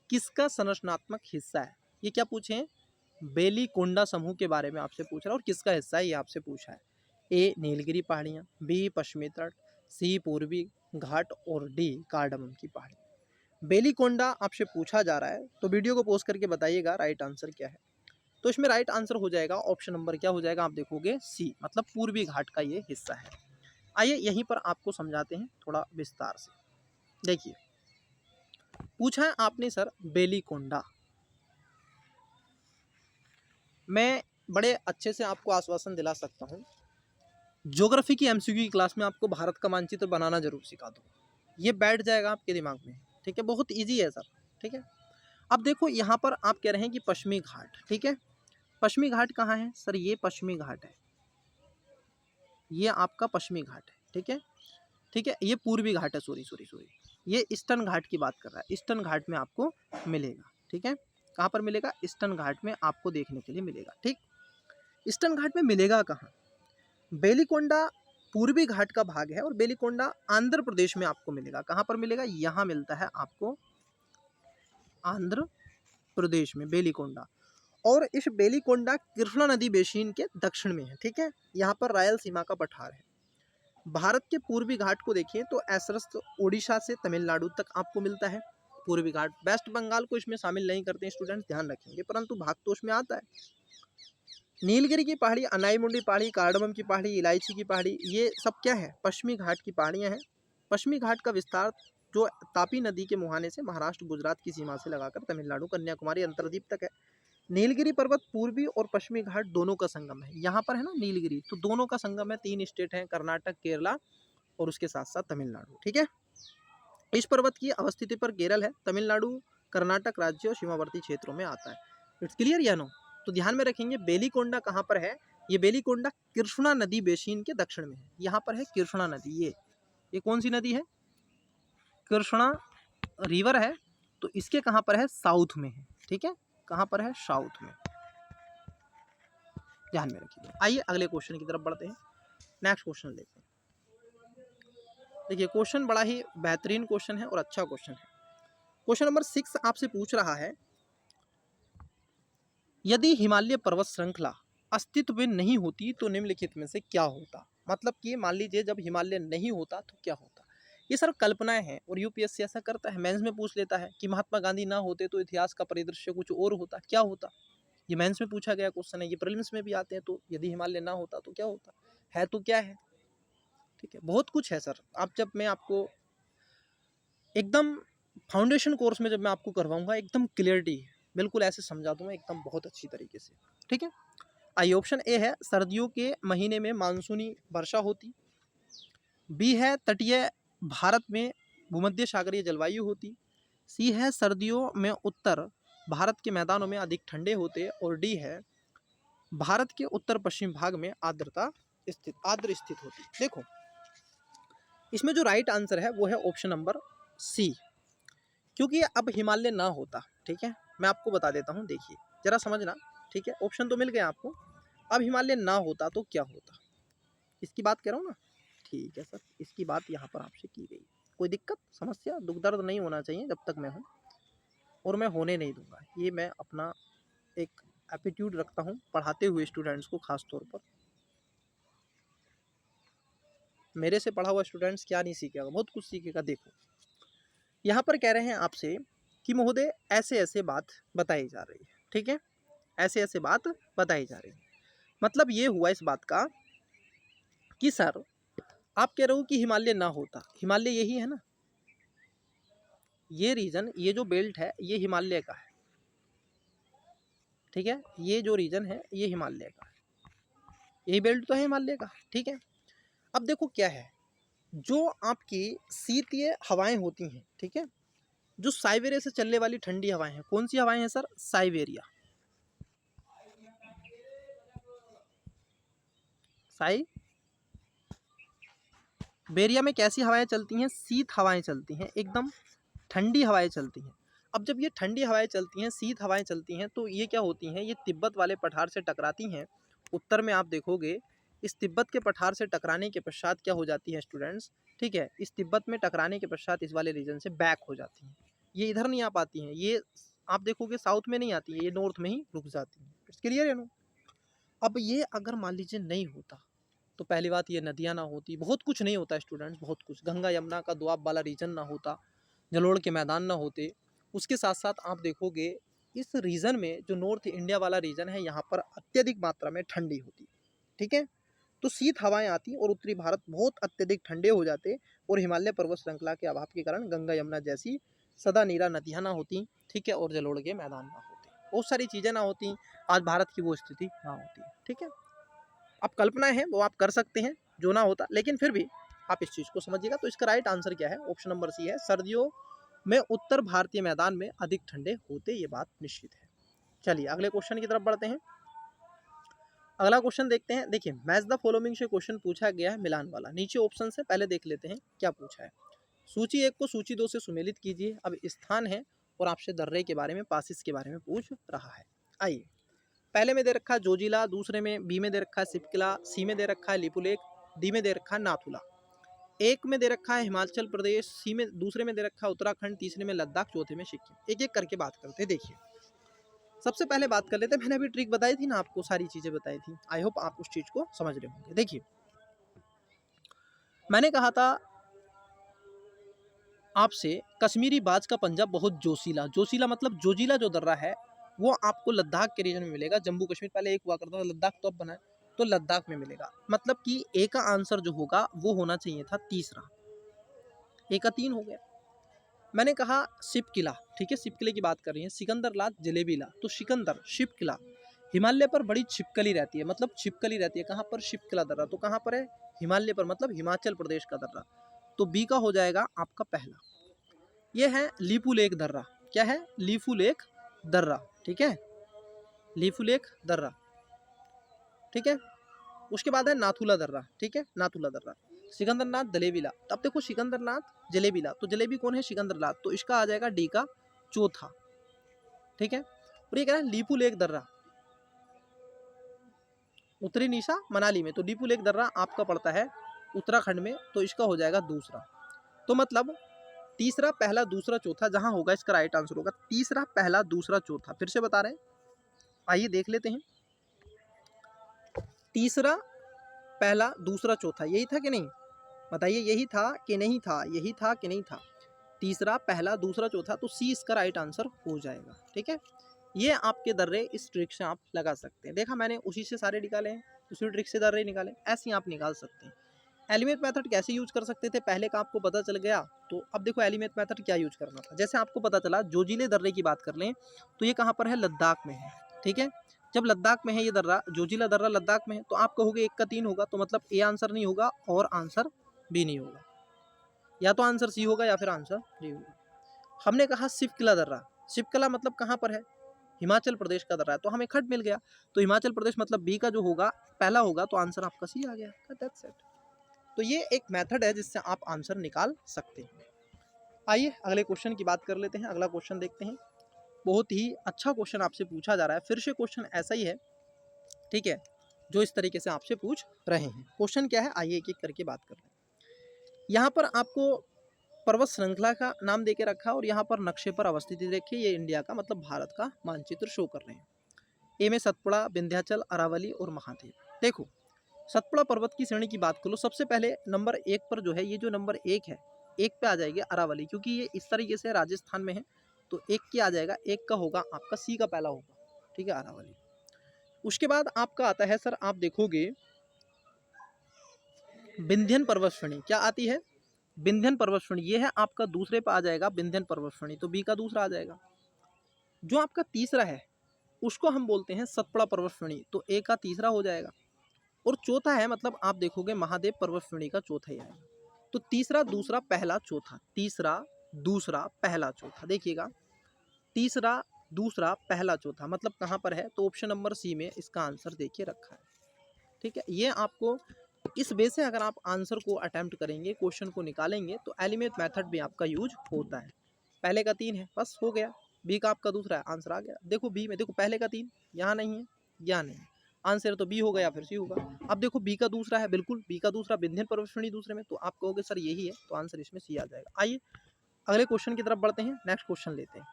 किसका संरचनात्मक हिस्सा है? ये क्या पूछे हैं? बेलीकोंडा समूह के बारे में आपसे पूछ रहा है और किसका हिस्सा है ये आपसे पूछा है। ए, नीलगिरी पहाड़ियाँ, बी, पश्चिमी तट, सी, पूर्वी घाट और डी, कार्डमम की पहाड़ी। बेलीकोंडा आपसे पूछा जा रहा है तो वीडियो को पॉज करके बताइएगा राइट आंसर क्या है। तो इसमें राइट आंसर हो जाएगा ऑप्शन नंबर क्या हो जाएगा, आप देखोगे सी, मतलब पूर्वी घाट का ये हिस्सा है। आइए यहीं पर आपको समझाते हैं थोड़ा विस्तार से। देखिए पूछा है आपने सर बेलीकोंडा, मैं बड़े अच्छे से आपको आश्वासन दिला सकता हूँ, ज्योग्राफी की एमसीक्यू की क्लास में आपको भारत का मानचित्र बनाना जरूर सिखा दूँ, ये बैठ जाएगा आपके दिमाग में। ठीक है, बहुत ईजी है सर। ठीक है, अब देखो यहाँ पर आप कह रहे हैं कि पश्चिमी घाट, ठीक है, पश्चिमी घाट कहाँ है सर? ये पश्चिमी घाट है, ये आपका पश्चिमी घाट है। ठीक है, ठीक है, ये पूर्वी घाट है, सॉरी, ये ईस्टर्न घाट की बात कर रहा है। ईस्टर्न घाट में आपको मिलेगा। ठीक है, कहाँ पर मिलेगा? ईस्टर्न घाट में आपको देखने के लिए मिलेगा। ठीक, ईस्टर्न घाट में मिलेगा कहाँ? बेलीकोंडा पूर्वी घाट का भाग है और बेलीकोंडा आंध्र प्रदेश में आपको मिलेगा। कहाँ पर मिलेगा? यहाँ मिलता है आपको आंध्र प्रदेश में बेलीकोंडा। और इस बेलीकोंडा कृष्णा नदी बेसिन के दक्षिण में है। ठीक है, यहाँ पर रायलसीमा का पठार है। भारत के पूर्वी घाट को देखिए तो ऐसरस्त ओडिशा से तमिलनाडु तक आपको मिलता है पूर्वी घाट। वेस्ट बंगाल को इसमें शामिल नहीं करते हैं स्टूडेंट्स, ध्यान रखेंगे, परंतु भाग तो उसमें आता है। नीलगिरी की पहाड़ी, अनाईमुंडी पहाड़ी, कार्डमम की पहाड़ी, इलायची की पहाड़ी, ये सब क्या है? पश्चिमी घाट की पहाड़ियाँ हैं। पश्चिमी घाट का विस्तार जो तापी नदी के मुहाने से महाराष्ट्र गुजरात की सीमा से लगाकर तमिलनाडु कन्याकुमारी अंतरद्वीप तक है। नीलगिरी पर्वत पूर्वी और पश्चिमी घाट दोनों का संगम है। यहाँ पर है ना नीलगिरी, तो दोनों का संगम है। 3 स्टेट हैं, कर्नाटक, केरला और उसके साथ साथ तमिलनाडु। ठीक है, इस पर्वत की अवस्थिति पर केरल है, तमिलनाडु कर्नाटक राज्य और सीमावर्ती क्षेत्रों में आता है। इट्स क्लियर या नो? तो ध्यान में रखेंगे बेलीकोंडा कहाँ पर है। ये बेलीकोंडा कृष्णा नदी बेसिन के दक्षिण में है। यहाँ पर है कृष्णा नदी। ये कौन सी नदी है? कृष्णा रिवर है। तो इसके कहाँ पर है? साउथ में है। ठीक है, कहाँ पर है? साउथ में। ध्यान में रखिए। आइए अगले क्वेश्चन की तरफ बढ़ते हैं। नेक्स्ट क्वेश्चन लेते हैं। देखिए क्वेश्चन बड़ा ही बेहतरीन क्वेश्चन है और अच्छा क्वेश्चन है। क्वेश्चन नंबर 6 आपसे पूछ रहा है, यदि हिमालय पर्वत श्रृंखला अस्तित्व में नहीं होती तो निम्नलिखित में से क्या होता। मतलब कि मान लीजिए जब हिमालय नहीं होता तो क्या होता। ये सर कल्पनाएं हैं और यूपीएससी ऐसा करता है, मेंस में पूछ लेता है कि महात्मा गांधी ना होते तो इतिहास का परिदृश्य कुछ और होता, क्या होता। ये मेंस में पूछा गया क्वेश्चन है, ये प्रीलिम्स में भी आते हैं। तो यदि हिमालय ना होता तो क्या होता, है तो क्या है। ठीक है, बहुत कुछ है सर। आप जब मैं आपको एकदम फाउंडेशन कोर्स में जब मैं आपको करवाऊंगा एकदम क्लियरिटी बिल्कुल ऐसे समझा दूंगा एकदम बहुत अच्छी तरीके से। ठीक है, आइए ऑप्शन ए है सर्दियों के महीने में मानसूनी वर्षा होती। बी है तटीय भारत में भूमध्य सागरीय जलवायु होती। सी है सर्दियों में उत्तर भारत के मैदानों में अधिक ठंडे होते। और डी है भारत के उत्तर पश्चिम भाग में आर्द्र स्थित होती। देखो इसमें जो राइट आंसर है वो है ऑप्शन नंबर सी, क्योंकि अब हिमालय ना होता। ठीक है, मैं आपको बता देता हूँ, देखिए जरा समझना। ठीक है, ऑप्शन तो मिल गए आपको। अब हिमालय ना होता तो क्या होता, इसकी बात कर रहा हूँ ना। ठीक है सर, इसकी बात यहाँ पर आपसे की गई। कोई दिक्कत समस्या दुख दर्द नहीं होना चाहिए जब तक मैं हूँ, और मैं होने नहीं दूंगा। ये मैं अपना एक एटीट्यूड रखता हूँ पढ़ाते हुए स्टूडेंट्स को। खास तौर पर मेरे से पढ़ा हुआ स्टूडेंट्स क्या नहीं सीखेगा, बहुत कुछ सीखेगा। देखो यहाँ पर कह रहे हैं आपसे कि महोदय ऐसे ऐसे बात बताई जा रही है। ठीक है, ऐसे ऐसे बात बताई जा रही है। मतलब ये हुआ इस बात का कि सर आप कह रहे हो कि हिमालय ना होता, हिमालय यही है ना, ये रीजन, ये जो बेल्ट है ये हिमालय का है। ठीक है, ये जो रीजन है ये हिमालय का है, यही बेल्ट तो है हिमालय का। ठीक है, अब देखो क्या है, जो आपकी शीतीय हवाएं होती हैं, ठीक है, जो साइबेरिया से चलने वाली ठंडी हवाएं हैं, कौन सी हवाएं हैं सर? साइबेरिया। साइबेरिया में कैसी हवाएं चलती हैं? शीत हवाएं चलती हैं, एकदम ठंडी हवाएं चलती हैं। अब जब ये ठंडी हवाएं चलती हैं, शीत हवाएं चलती हैं, तो ये क्या होती हैं? ये तिब्बत वाले पठार से टकराती हैं। उत्तर में आप देखोगे इस तिब्बत के पठार से टकराने के पश्चात क्या हो जाती है स्टूडेंट्स? ठीक है, इस तिब्बत में टकराने के पश्चात इस वाले रीजन से बैक हो जाती हैं। ये इधर नहीं आ पाती हैं, ये आप देखोगे साउथ में नहीं आती है, ये नॉर्थ में ही रुक जाती हैं। इट्स क्लियर है नो? अब ये अगर मान लीजिए नहीं होता तो पहली बात ये नदियाँ ना होती, बहुत कुछ नहीं होता स्टूडेंट्स, बहुत कुछ। गंगा यमुना का दोआब वाला रीजन ना होता, जलोढ़ के मैदान ना होते। उसके साथ साथ आप देखोगे इस रीजन में जो नॉर्थ इंडिया वाला रीजन है यहाँ पर अत्यधिक मात्रा में ठंडी होती। ठीक है, तो शीत हवाएं आती और उत्तरी भारत बहुत अत्यधिक ठंडे हो जाते, और हिमालय पर्वत श्रृंखला के अभाव के कारण गंगा यमुना जैसी सदा नीरा नदियाँ ना होती। ठीक है, और जलोढ़ के मैदान ना होते, बहुत सारी चीज़ें ना होती, आज भारत की वो स्थिति ना होती। ठीक है, अब कल्पनाएं हैं वो आप कर सकते हैं जो ना होता, लेकिन फिर भी आप इस चीज़ को समझिएगा। तो इसका राइट आंसर क्या है? ऑप्शन नंबर सी है, सर्दियों में उत्तर भारतीय मैदान में अधिक ठंडे होते, ये बात निश्चित है। चलिए अगले क्वेश्चन की तरफ बढ़ते हैं। अगला क्वेश्चन देखते हैं। देखिए मैच द फॉलोइंग से क्वेश्चन पूछा गया है मिलान वाला। नीचे ऑप्शन से पहले देख लेते हैं क्या पूछा है। सूची 1 को सूची 2 से सुमेलित कीजिए। अब स्थान है और आपसे दर्रे के बारे में, पासिस के बारे में पूछ रहा है। आइए, पहले में दे रखा है जोजिला, दूसरे में बी में दे रखा है सिपकिला, सी में दे रखा है लिपुलेख, डी में दे रखा है नाथुला। एक में दे रखा है हिमाचल प्रदेश, सी में, दूसरे में दे रखा है उत्तराखंड, तीसरे में लद्दाख, चौथे में सिक्किम। एक एक करके बात करते हैं। देखिए सबसे पहले बात कर लेते हैं, मैंने अभी ट्रिक बताई थी ना आपको, सारी चीजें बताई थी, आई होप आप उस चीज को समझ रहे होंगे। देखिए मैंने कहा था आपसे कश्मीरी बाज का पंजा बहुत जोशीला, जोशीला मतलब जोजिला जो दर्रा है वो आपको लद्दाख के रीजन में मिलेगा। जम्मू कश्मीर पहले एक हुआ करता था, लद्दाख तो अब बना है, तो लद्दाख में मिलेगा। मतलब कि ए का आंसर जो होगा वो होना चाहिए था तीसरा, ए का 3 हो गया। मैंने कहा शिप किला, ठीक है, शिप किले की बात कर रही है, सिकंदर ला, जलेबी ला, तो सिकंदर शिप किला हिमालय पर बड़ी छिपकली रहती है, मतलब छिपकली रहती है कहाँ पर, शिपकिला दर्रा, तो कहाँ पर है, हिमालय पर, मतलब हिमाचल प्रदेश का दर्रा, तो बी का हो जाएगा आपका पहला। ये है लीपू लेक दर्रा, क्या है, लीपू लेक दर्रा, ठीक है, लीपू लेक दर्रा, ठीक है। उसके बाद है नाथुला दर्रा, ठीक है, नाथुला दर्रा, सिकंदरनाथ जलेबीला। तो अब देखो सिकंदरनाथ जलेबीला, तो जलेबी कौन है, सिकंदरनाथ, तो इसका आ जाएगा डी का चौथा, ठीक है। और ये कह रहा है लीपू लेक दर्रा, उत्तरी निशा मनाली में, तो लीपू लेक दर्रा आपका पड़ता है उत्तराखंड में, तो इसका हो जाएगा दूसरा। तो मतलब तीसरा, पहला, दूसरा, चौथा जहां होगा इसका राइट आंसर होगा तीसरा, पहला, दूसरा, चौथा। फिर से बता रहे हैं, आइए देख लेते हैं। तीसरा, पहला, दूसरा, चौथा, यही था कि नहीं, बताइए, यही था कि नहीं था, यही था कि नहीं था, तीसरा, पहला, दूसरा, चौथा, तो सी इसका राइट आंसर हो जाएगा, ठीक है। ये आपके दर्रे इस ट्रिक से आप लगा सकते हैं। देखा मैंने उसी से सारे निकाले हैं, उसी ट्रिक से दर्रे निकाले, ऐसे ही आप निकाल सकते हैं। एलिमेंट मेथड कैसे यूज कर सकते थे, पहले का आपको पता चल गया, तो अब देखो एलिमेंट मेथड क्या यूज करना था। जैसे आपको पता चला जोजिले दर्रे की बात कर लें, तो ये कहाँ पर है, लद्दाख में है, ठीक है। जब लद्दाख में है ये दर्रा, जोजिला दर्रा लद्दाख में है, तो आप कहोगे 1 का 3 होगा, तो मतलब ए आंसर नहीं होगा और आंसर बी नहीं होगा, या तो आंसर सी होगा या फिर आंसर डी होगा। हमने कहा शिवकिला दर्रा, शिवकिला मतलब कहाँ पर है, हिमाचल प्रदेश का दर्रा है, तो हमें खट मिल गया, तो हिमाचल प्रदेश मतलब बी का जो होगा पहला होगा, तो आंसर आपका सी आ गया, दैट्स इट। तो ये एक मेथड है जिससे आप आंसर निकाल सकते हैं। आइए अगले क्वेश्चन की बात कर लेते हैं। अगला क्वेश्चन देखते हैं, बहुत ही अच्छा क्वेश्चन आपसे पूछा जा रहा है, फिर से क्वेश्चन ऐसा ही है, ठीक है, जो इस तरीके से आपसे पूछ रहे हैं। क्वेश्चन क्या है, आइए एक एक करके बात कर रहे हैं। यहाँ पर आपको पर्वत श्रृंखला का नाम देके रखा और यहाँ पर नक्शे पर अवस्थित देखिए, ये इंडिया का मतलब भारत का मानचित्र शो कर रहे हैं। ए में सतपुड़ा, विंध्याचल, अरावली और महादेव। देखो सतपुड़ा पर्वत की श्रेणी की बात कर लो, सबसे पहले नंबर 1 पर जो है, ये जो नंबर 1 है, 1 पे आ जाएगी अरावली, क्योंकि ये इस तरीके से राजस्थान में है, तो 1 की आ जाएगा, 1 का होगा आपका सी का पहला होगा, ठीक है, अरावली। उसके बाद आपका आता है सर, आप देखोगे विंध्यन पर्वत श्रेणी, क्या आती है, विंध्यन पर्वत श्रेणी, ये है आपका दूसरे पे आ जाएगा विंध्यन पर्वत श्रेणी, तो बी का दूसरा आ जाएगा। जो आपका तीसरा है उसको हम बोलते हैं सतपुड़ा पर्वत श्रेणी, तो ए का तीसरा हो जाएगा। और चौथा है, मतलब आप देखोगे महादेव पर्वत श्रेणी का चौथा ही आएगा। तो तीसरा, दूसरा, पहला, चौथा, तीसरा, दूसरा, पहला, चौथा, देखिएगा तीसरा, दूसरा, पहला, चौथा, मतलब कहाँ पर है, तो ऑप्शन नंबर सी में इसका आंसर देखिए रखा है, ठीक है। ये आपको इस वे से अगर आप आंसर को अटेम्प्ट करेंगे, क्वेश्चन को निकालेंगे, तो एलिमेंट मेथड भी आपका यूज होता है। पहले का 3 है, बस हो गया, बी का आपका दूसरा है, आंसर आ गया। देखो बी में, देखो पहले का 3 यहाँ नहीं है, यहाँ नहीं है, आंसर तो बी होगा या फिर सी होगा। अब देखो बी का दूसरा है, बिल्कुल बी का दूसरा, विंध्यन पर्वत श्रेणी दूसरे में, तो आप कहोगे सर यही है, तो आंसर इसमें सी आ जाएगा। आइए अगले क्वेश्चन की तरफ बढ़ते हैं, नेक्स्ट क्वेश्चन लेते हैं।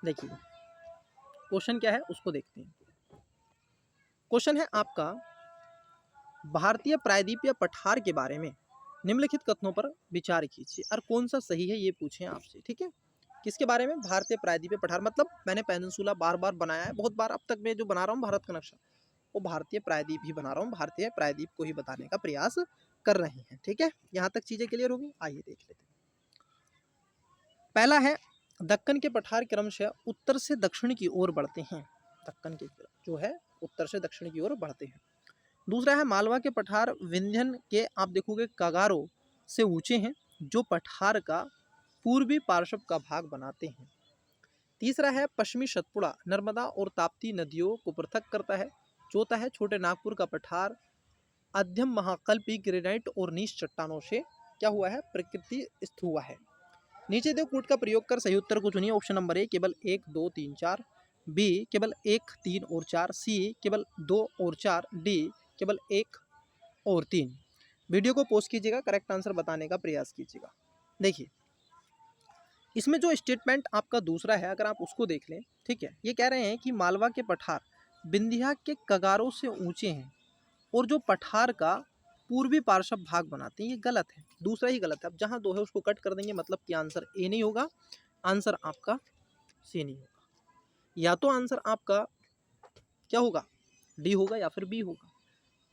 देखिए क्वेश्चन क्या है उसको देखते हैं। क्वेश्चन है आपका, भारतीय प्रायद्वीपीय पठार के बारे में निम्नलिखित कथनों पर विचार कीजिए और कौन सा सही है, ये पूछे आपसे, ठीक है। किसके बारे में, भारतीय प्रायद्वीपीय पठार, मतलब मैंने पेनिनसुला बार बार बनाया है, बहुत बार अब तक मैं जो बना रहा हूँ भारत का नक्शा, वो भारतीय प्रायद्वीप ही बना रहा हूँ, भारतीय प्रायद्वीप को ही बताने का प्रयास कर रहे हैं, ठीक है। यहाँ तक चीजें क्लियर होगी, आइए देख लेते हैं। पहला है, दक्कन के पठार क्रमशः उत्तर से दक्षिण की ओर बढ़ते हैं, दक्कन के जो है उत्तर से दक्षिण की ओर बढ़ते हैं। दूसरा है, मालवा के पठार विंध्यन के आप देखोगे कगारों से ऊंचे हैं, जो पठार का पूर्वी पार्श्व का भाग बनाते हैं। तीसरा है, पश्चिमी सतपुड़ा नर्मदा और ताप्ती नदियों को पृथक करता है। चौथा है, छोटे नागपुर का पठार अध्यम महाकल्पी ग्रेनाइट और नीच चट्टानों से क्या हुआ है, प्रकृति स्थित हुआ है। नीचे दो कूट का प्रयोग कर सही उत्तर को चुनिए। ऑप्शन नंबर ए केवल 1, 2, 3, 4, बी केवल 1, 3 और 4, सी केवल 2 और 4, डी केवल 1 और 3। वीडियो को पॉज कीजिएगा, करेक्ट आंसर बताने का प्रयास कीजिएगा। देखिए इसमें जो स्टेटमेंट आपका दूसरा है, अगर आप उसको देख लें, ठीक है, ये कह रहे हैं कि मालवा के पठार विंध्या के कगारों से ऊंचे हैं और जो पठार का पूर्वी पार्श्व भाग बनाते हैं, ये गलत है, दूसरा ही गलत है। अब जहाँ दो है उसको कट कर देंगे, मतलब कि आंसर ए नहीं होगा, आंसर आपका सी नहीं होगा, या तो आंसर आपका क्या होगा, डी होगा या फिर बी होगा।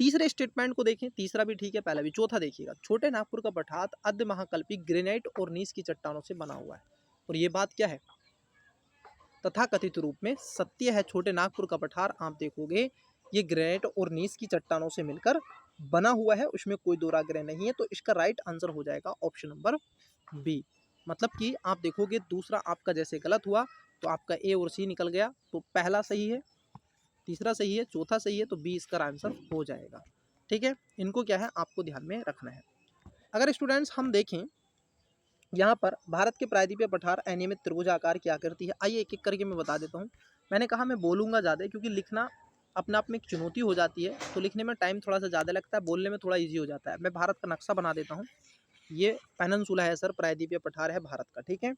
तीसरे स्टेटमेंट को देखें, तीसरा भी ठीक है, पहला भी। चौथा देखिएगा, छोटे नागपुर का पठार अर्ध महाकल्पी ग्रेनाइट और नीस की चट्टानों से बना हुआ है। और ये बात क्या है? तथाकथित रूप में सत्य है। छोटे नागपुर का पठार आप देखोगे ये ग्रेनाइट और नीस की चट्टानों से मिलकर बना हुआ है, उसमें कोई दो राय नहीं है। तो इसका राइट आंसर हो जाएगा ऑप्शन नंबर बी। मतलब कि आप देखोगे दूसरा आपका जैसे गलत हुआ तो आपका ए और सी निकल गया, तो पहला सही है, तीसरा सही है, चौथा सही है, तो बी इसका आंसर हो जाएगा। ठीक है, इनको क्या है आपको ध्यान में रखना है। अगर स्टूडेंट्स हम देखें यहाँ पर भारत के प्रायद्वीपीय पठार अनियमित त्रिभुजाकार की आकृति है। आइए एक एक करके मैं बता देता हूँ। मैंने कहा मैं बोलूँगा ज़्यादा क्योंकि लिखना अपने आप में एक चुनौती हो जाती है, तो लिखने में टाइम थोड़ा सा ज़्यादा लगता है, बोलने में थोड़ा ईजी हो जाता है। मैं भारत का नक्शा बना देता हूँ। ये पेनिनसुला है सर, प्रायद्वीपीय पठार है भारत का। ठीक है,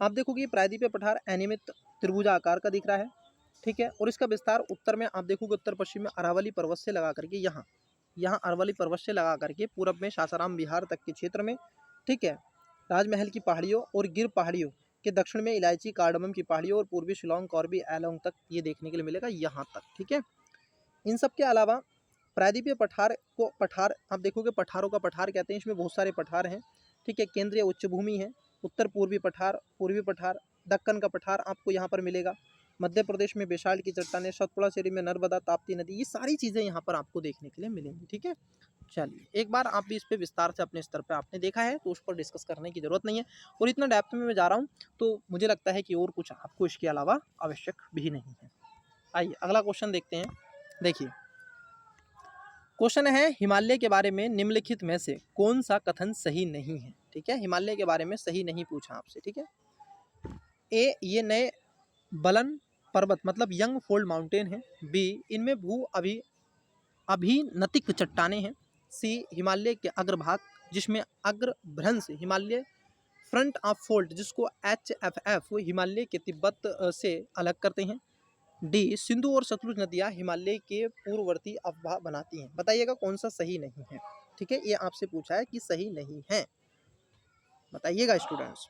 आप देखोगे प्रायद्वीपीय पठार अनियमित त्रिभुजाकार का दिख रहा है। ठीक है, और इसका विस्तार उत्तर में आप देखोगे उत्तर पश्चिम में अरावली पर्वत से लगा करके यहाँ अरावली पर्वत से लगा करके पूरब में सासाराम बिहार तक के क्षेत्र में, ठीक है, राजमहल की पहाड़ियों और गिर पहाड़ियों के दक्षिण में इलायची कार्डमम की पहाड़ियों और पूर्वी शिलोंग कॉर्बी एलोंग तक ये देखने के लिए मिलेगा यहाँ तक। ठीक है, इन सब के अलावा प्रायद्वीपीय पठार को पठार आप देखोगे पठारों का पठार कहते हैं, इसमें बहुत सारे पठार हैं। ठीक है, केंद्रीय उच्च भूमि है, उत्तर पूर्वी पठार, दक्कन का पठार आपको यहाँ पर मिलेगा। मध्य प्रदेश में बेसाल्ट की चट्टानें, सतपुड़ा श्रेणी में नर्मदा ताप्ती नदी, ये सारी चीज़ें यहाँ पर आपको देखने के लिए मिलेंगी। ठीक है, चलिए एक बार आप भी इस पर विस्तार से अपने स्तर पर आपने देखा है तो उस पर डिस्कस करने की ज़रूरत नहीं है। और इतना डेप्थ में मैं जा रहा हूँ तो मुझे लगता है कि और कुछ आपको इसके अलावा आवश्यक भी नहीं है। आइए अगला क्वेश्चन देखते हैं। देखिए क्वेश्चन है, हिमालय के बारे में निम्नलिखित में से कौन सा कथन सही नहीं है? ठीक है, हिमालय के बारे में सही नहीं पूछा आपसे। ठीक है, ए ये नए बलन पर्वत मतलब यंग फोल्ड माउंटेन है। बी इनमें भू अभिनतिक चट्टानें हैं। सी हिमालय के अग्रभाग जिसमें अग्रभ्रंश हिमालय फ्रंट ऑफ फोल्ड जिसको HFF हिमालय के तिब्बत से अलग करते हैं। डी सिंधु और सतलुज नदियां हिमालय के पूर्ववर्ती अवभाह बनाती हैं। बताइएगा कौन सा सही नहीं है? ठीक है, ये आपसे पूछा है कि सही नहीं है, बताइएगा स्टूडेंट्स।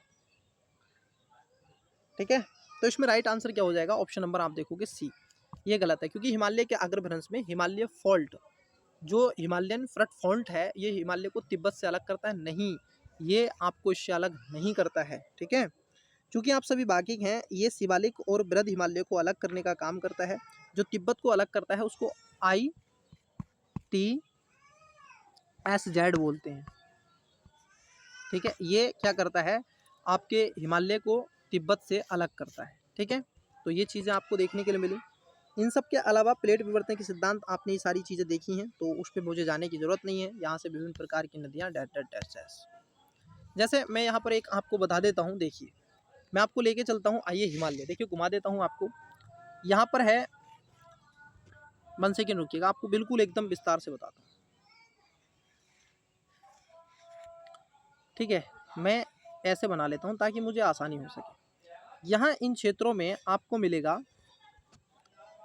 ठीक है, तो इसमें राइट आंसर क्या हो जाएगा? ऑप्शन नंबर आप देखोगे सी, ये गलत है क्योंकि हिमालय के अग्रभ्रंश में हिमालय फॉल्ट जो हिमालयन फ्रंट फॉल्ट है ये हिमालय को तिब्बत से अलग करता है, नहीं, ये आपको इससे अलग नहीं करता है। ठीक है, चूँकि आप सभी वाकिफ हैं, ये शिवालिक और बृहद हिमालय को अलग करने का काम करता है। जो तिब्बत को अलग करता है उसको ITSZ बोलते हैं। ठीक है, ये क्या करता है? आपके हिमालय को तिब्बत से अलग करता है। ठीक है, तो ये चीज़ें आपको देखने के लिए मिली। इन सब के अलावा प्लेट विवर्तन के सिद्धांत आपने ये सारी चीज़ें देखी हैं तो उस पर मुझे जाने की ज़रूरत नहीं है। यहाँ से विभिन्न प्रकार की नदियाँ डैश डैश डैश डैश, जैसे मैं यहाँ पर एक आपको बता देता हूँ। देखिए मैं आपको लेके चलता हूँ, आइए हिमालय, देखिए घुमा देता हूँ आपको। यहाँ पर है, 1 सेकेंड रुकिएगा, आपको बिल्कुल एकदम विस्तार से बताता हूँ। ठीक है, मैं ऐसे बना लेता हूँ ताकि मुझे आसानी हो सके। यहाँ इन क्षेत्रों में आपको मिलेगा,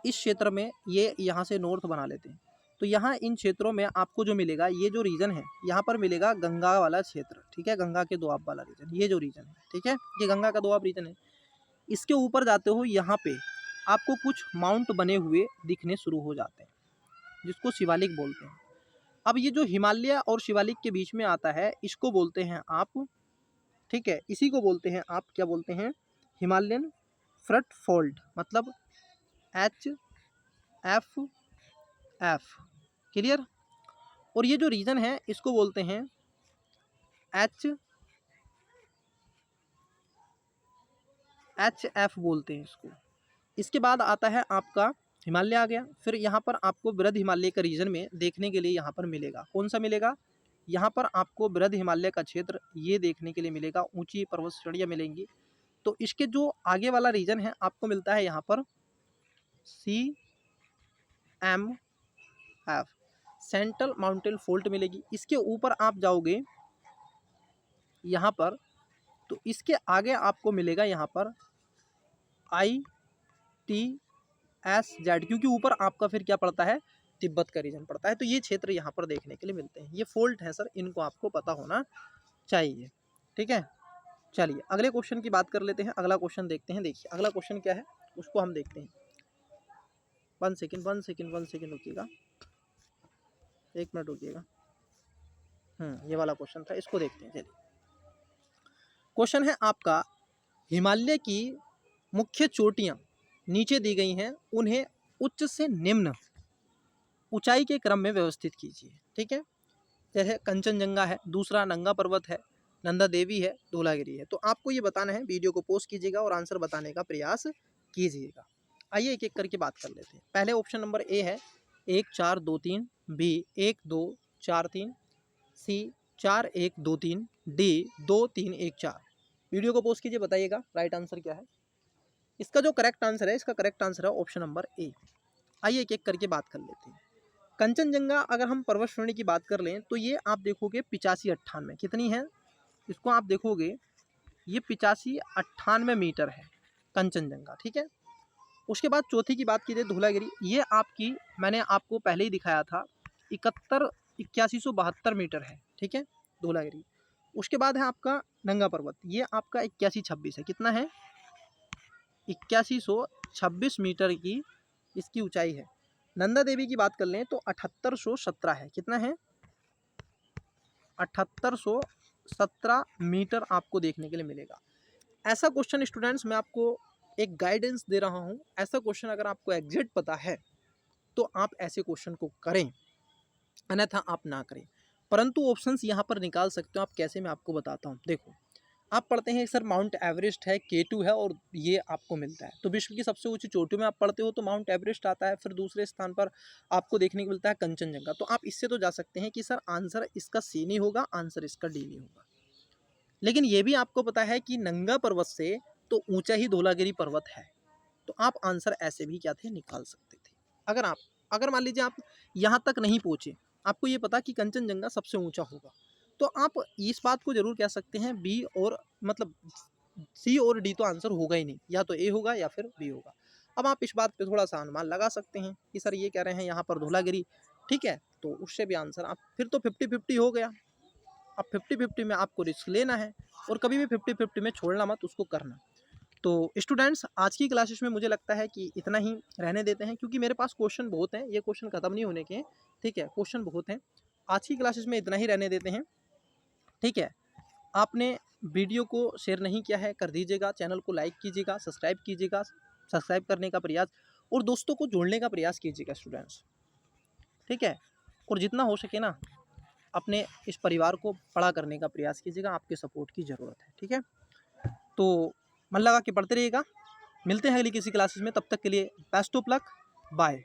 इस क्षेत्र में ये यहाँ से नॉर्थ बना लेते हैं तो यहाँ इन क्षेत्रों में आपको जो मिलेगा, ये जो रीजन है यहाँ पर मिलेगा गंगा वाला क्षेत्र। ठीक है, गंगा के दोआब वाला रीजन, ये जो रीजन है, ठीक है, ये गंगा का दोआब रीजन है। इसके ऊपर जाते हो यहाँ पे आपको कुछ माउंट बने हुए दिखने शुरू हो जाते हैं जिसको शिवालिक बोलते हैं। अब ये जो हिमालय और शिवालिक के बीच में आता है इसको बोलते हैं आप, ठीक है, इसी को बोलते हैं आप क्या बोलते हैं? हिमालयन फ्रंट फोल्ड, मतलब HFF। क्लियर? और ये जो रीजन है इसको बोलते हैं HF बोलते हैं इसको। इसके बाद आता है आपका हिमालय आ गया, फिर यहाँ पर आपको बृहद हिमालय का रीजन में देखने के लिए यहाँ पर मिलेगा, कौन सा मिलेगा? यहाँ पर आपको बृहद हिमालय का क्षेत्र ये देखने के लिए मिलेगा, ऊंची पर्वत श्रेणियाँ मिलेंगी। तो इसके जो आगे वाला रीजन है आपको मिलता है यहाँ पर CMF, सेंट्रल माउंटेन फोल्ट मिलेगी। इसके ऊपर आप जाओगे यहाँ पर तो इसके आगे आपको मिलेगा यहाँ पर ITSZ, क्योंकि ऊपर आपका फिर क्या पड़ता है? तिब्बत का रीजन पड़ता है। तो ये क्षेत्र यहाँ पर देखने के लिए मिलते हैं, ये फोल्ट है सर, इनको आपको पता होना चाहिए। ठीक है, चलिए अगले क्वेश्चन की बात कर लेते हैं। अगला क्वेश्चन देखते हैं। देखिए अगला क्वेश्चन क्या है उसको हम देखते हैं। 1 सेकेंड रुकिएगा। एक मिनट रुकिएगा। ये वाला क्वेश्चन था, इसको देखते हैं। चलिए, क्वेश्चन है आपका, हिमालय की मुख्य चोटियां नीचे दी गई हैं, उन्हें उच्च से निम्न ऊंचाई के क्रम में व्यवस्थित कीजिए। ठीक है, जैसे कंचनजंगा है, दूसरा नंगा पर्वत है, नंदा देवी है, धौलागिरी है। तो आपको ये बताना है, वीडियो को पॉज कीजिएगा और आंसर बताने का प्रयास कीजिएगा। आइए एक एक करके बात कर लेते हैं। पहले ऑप्शन नंबर ए है 1 4 2 3, बी 1 2 4 3, सी 4 1 2 3, डी 2 3 1 4। वीडियो को पॉज कीजिए, बताइएगा राइट आंसर क्या है। इसका जो करेक्ट आंसर है, इसका करेक्ट आंसर है ऑप्शन नंबर ए। आइए एक एक करके बात कर लेते हैं। कंचनजंगा अगर हम पर्वत श्रेणी की बात कर लें तो ये आप देखोगे 85-98 कितनी है, इसको आप देखोगे ये 85-98 मीटर है कंचनजंगा। ठीक है, उसके बाद चौथी की बात की जाए धौलागिरी, ये आपकी मैंने आपको पहले ही दिखाया था 81,81,72 मीटर है। ठीक है, धौलागिरी। उसके बाद है आपका नंगा पर्वत, ये आपका 8126 है। कितना है, 8126 मीटर की इसकी ऊंचाई है। नंदा देवी की बात कर लें तो 7817 है। कितना है, 7817 मीटर आपको देखने के लिए मिलेगा। ऐसा क्वेश्चन स्टूडेंट्स मैं आपको एक गाइडेंस दे रहा हूं, ऐसा क्वेश्चन अगर आपको एग्जैक्ट पता है तो आप ऐसे क्वेश्चन को करें, अन्यथा आप ना करें। परंतु ऑप्शंस यहाँ पर निकाल सकते हो आप, कैसे मैं आपको बताता हूँ। देखो, आप पढ़ते हैं सर माउंट एवरेस्ट है, K2 है और ये आपको मिलता है, तो विश्व की सबसे ऊंची चोटी में आप पढ़ते हो तो माउंट एवरेस्ट आता है, फिर दूसरे स्थान पर आपको देखने को मिलता है कंचनजंगा। तो आप इससे तो जा सकते हैं कि सर आंसर इसका सी नहीं होगा, आंसर इसका डी नहीं होगा। लेकिन ये भी आपको पता है कि नंगा पर्वत से तो ऊंचा ही धौलागिरी पर्वत है, तो आप आंसर ऐसे भी क्या थे, निकाल सकते थे। अगर मान लीजिए आप यहाँ तक नहीं पहुँचे, आपको ये पता कि कंचनजंगा सबसे ऊंचा होगा, तो आप इस बात को जरूर कह सकते हैं बी और मतलब सी और डी तो आंसर होगा ही नहीं, या तो ए होगा या फिर बी होगा। अब आप इस बात पे थोड़ा सा अनुमान लगा सकते हैं कि सर ये कह रहे हैं यहाँ पर धौलागिरी, ठीक है, तो उससे भी आंसर आप फिर तो 50-50 हो गया। अब 50-50 में आपको रिस्क लेना है और कभी भी 50-50 में छोड़ना मत, उसको करना। तो स्टूडेंट्स आज की क्लासेस में मुझे लगता है कि इतना ही रहने देते हैं, क्योंकि मेरे पास क्वेश्चन बहुत हैं, ये क्वेश्चन खत्म नहीं होने के हैं। ठीक है, क्वेश्चन बहुत हैं, आज की क्लासेस में इतना ही रहने देते हैं। ठीक है, आपने वीडियो को शेयर नहीं किया है, कर दीजिएगा, चैनल को लाइक कीजिएगा, सब्सक्राइब कीजिएगा, सब्सक्राइब करने का प्रयास और दोस्तों को जोड़ने का प्रयास कीजिएगा स्टूडेंट्स। ठीक है, और जितना हो सके ना अपने इस परिवार को बड़ा करने का प्रयास कीजिएगा, आपके सपोर्ट की ज़रूरत है। ठीक है, तो मन लगा के पढ़ते रहिएगा। मिलते हैं अगली किसी क्लासेस में, तब तक के लिए बेस्ट ऑफ लक, बाय।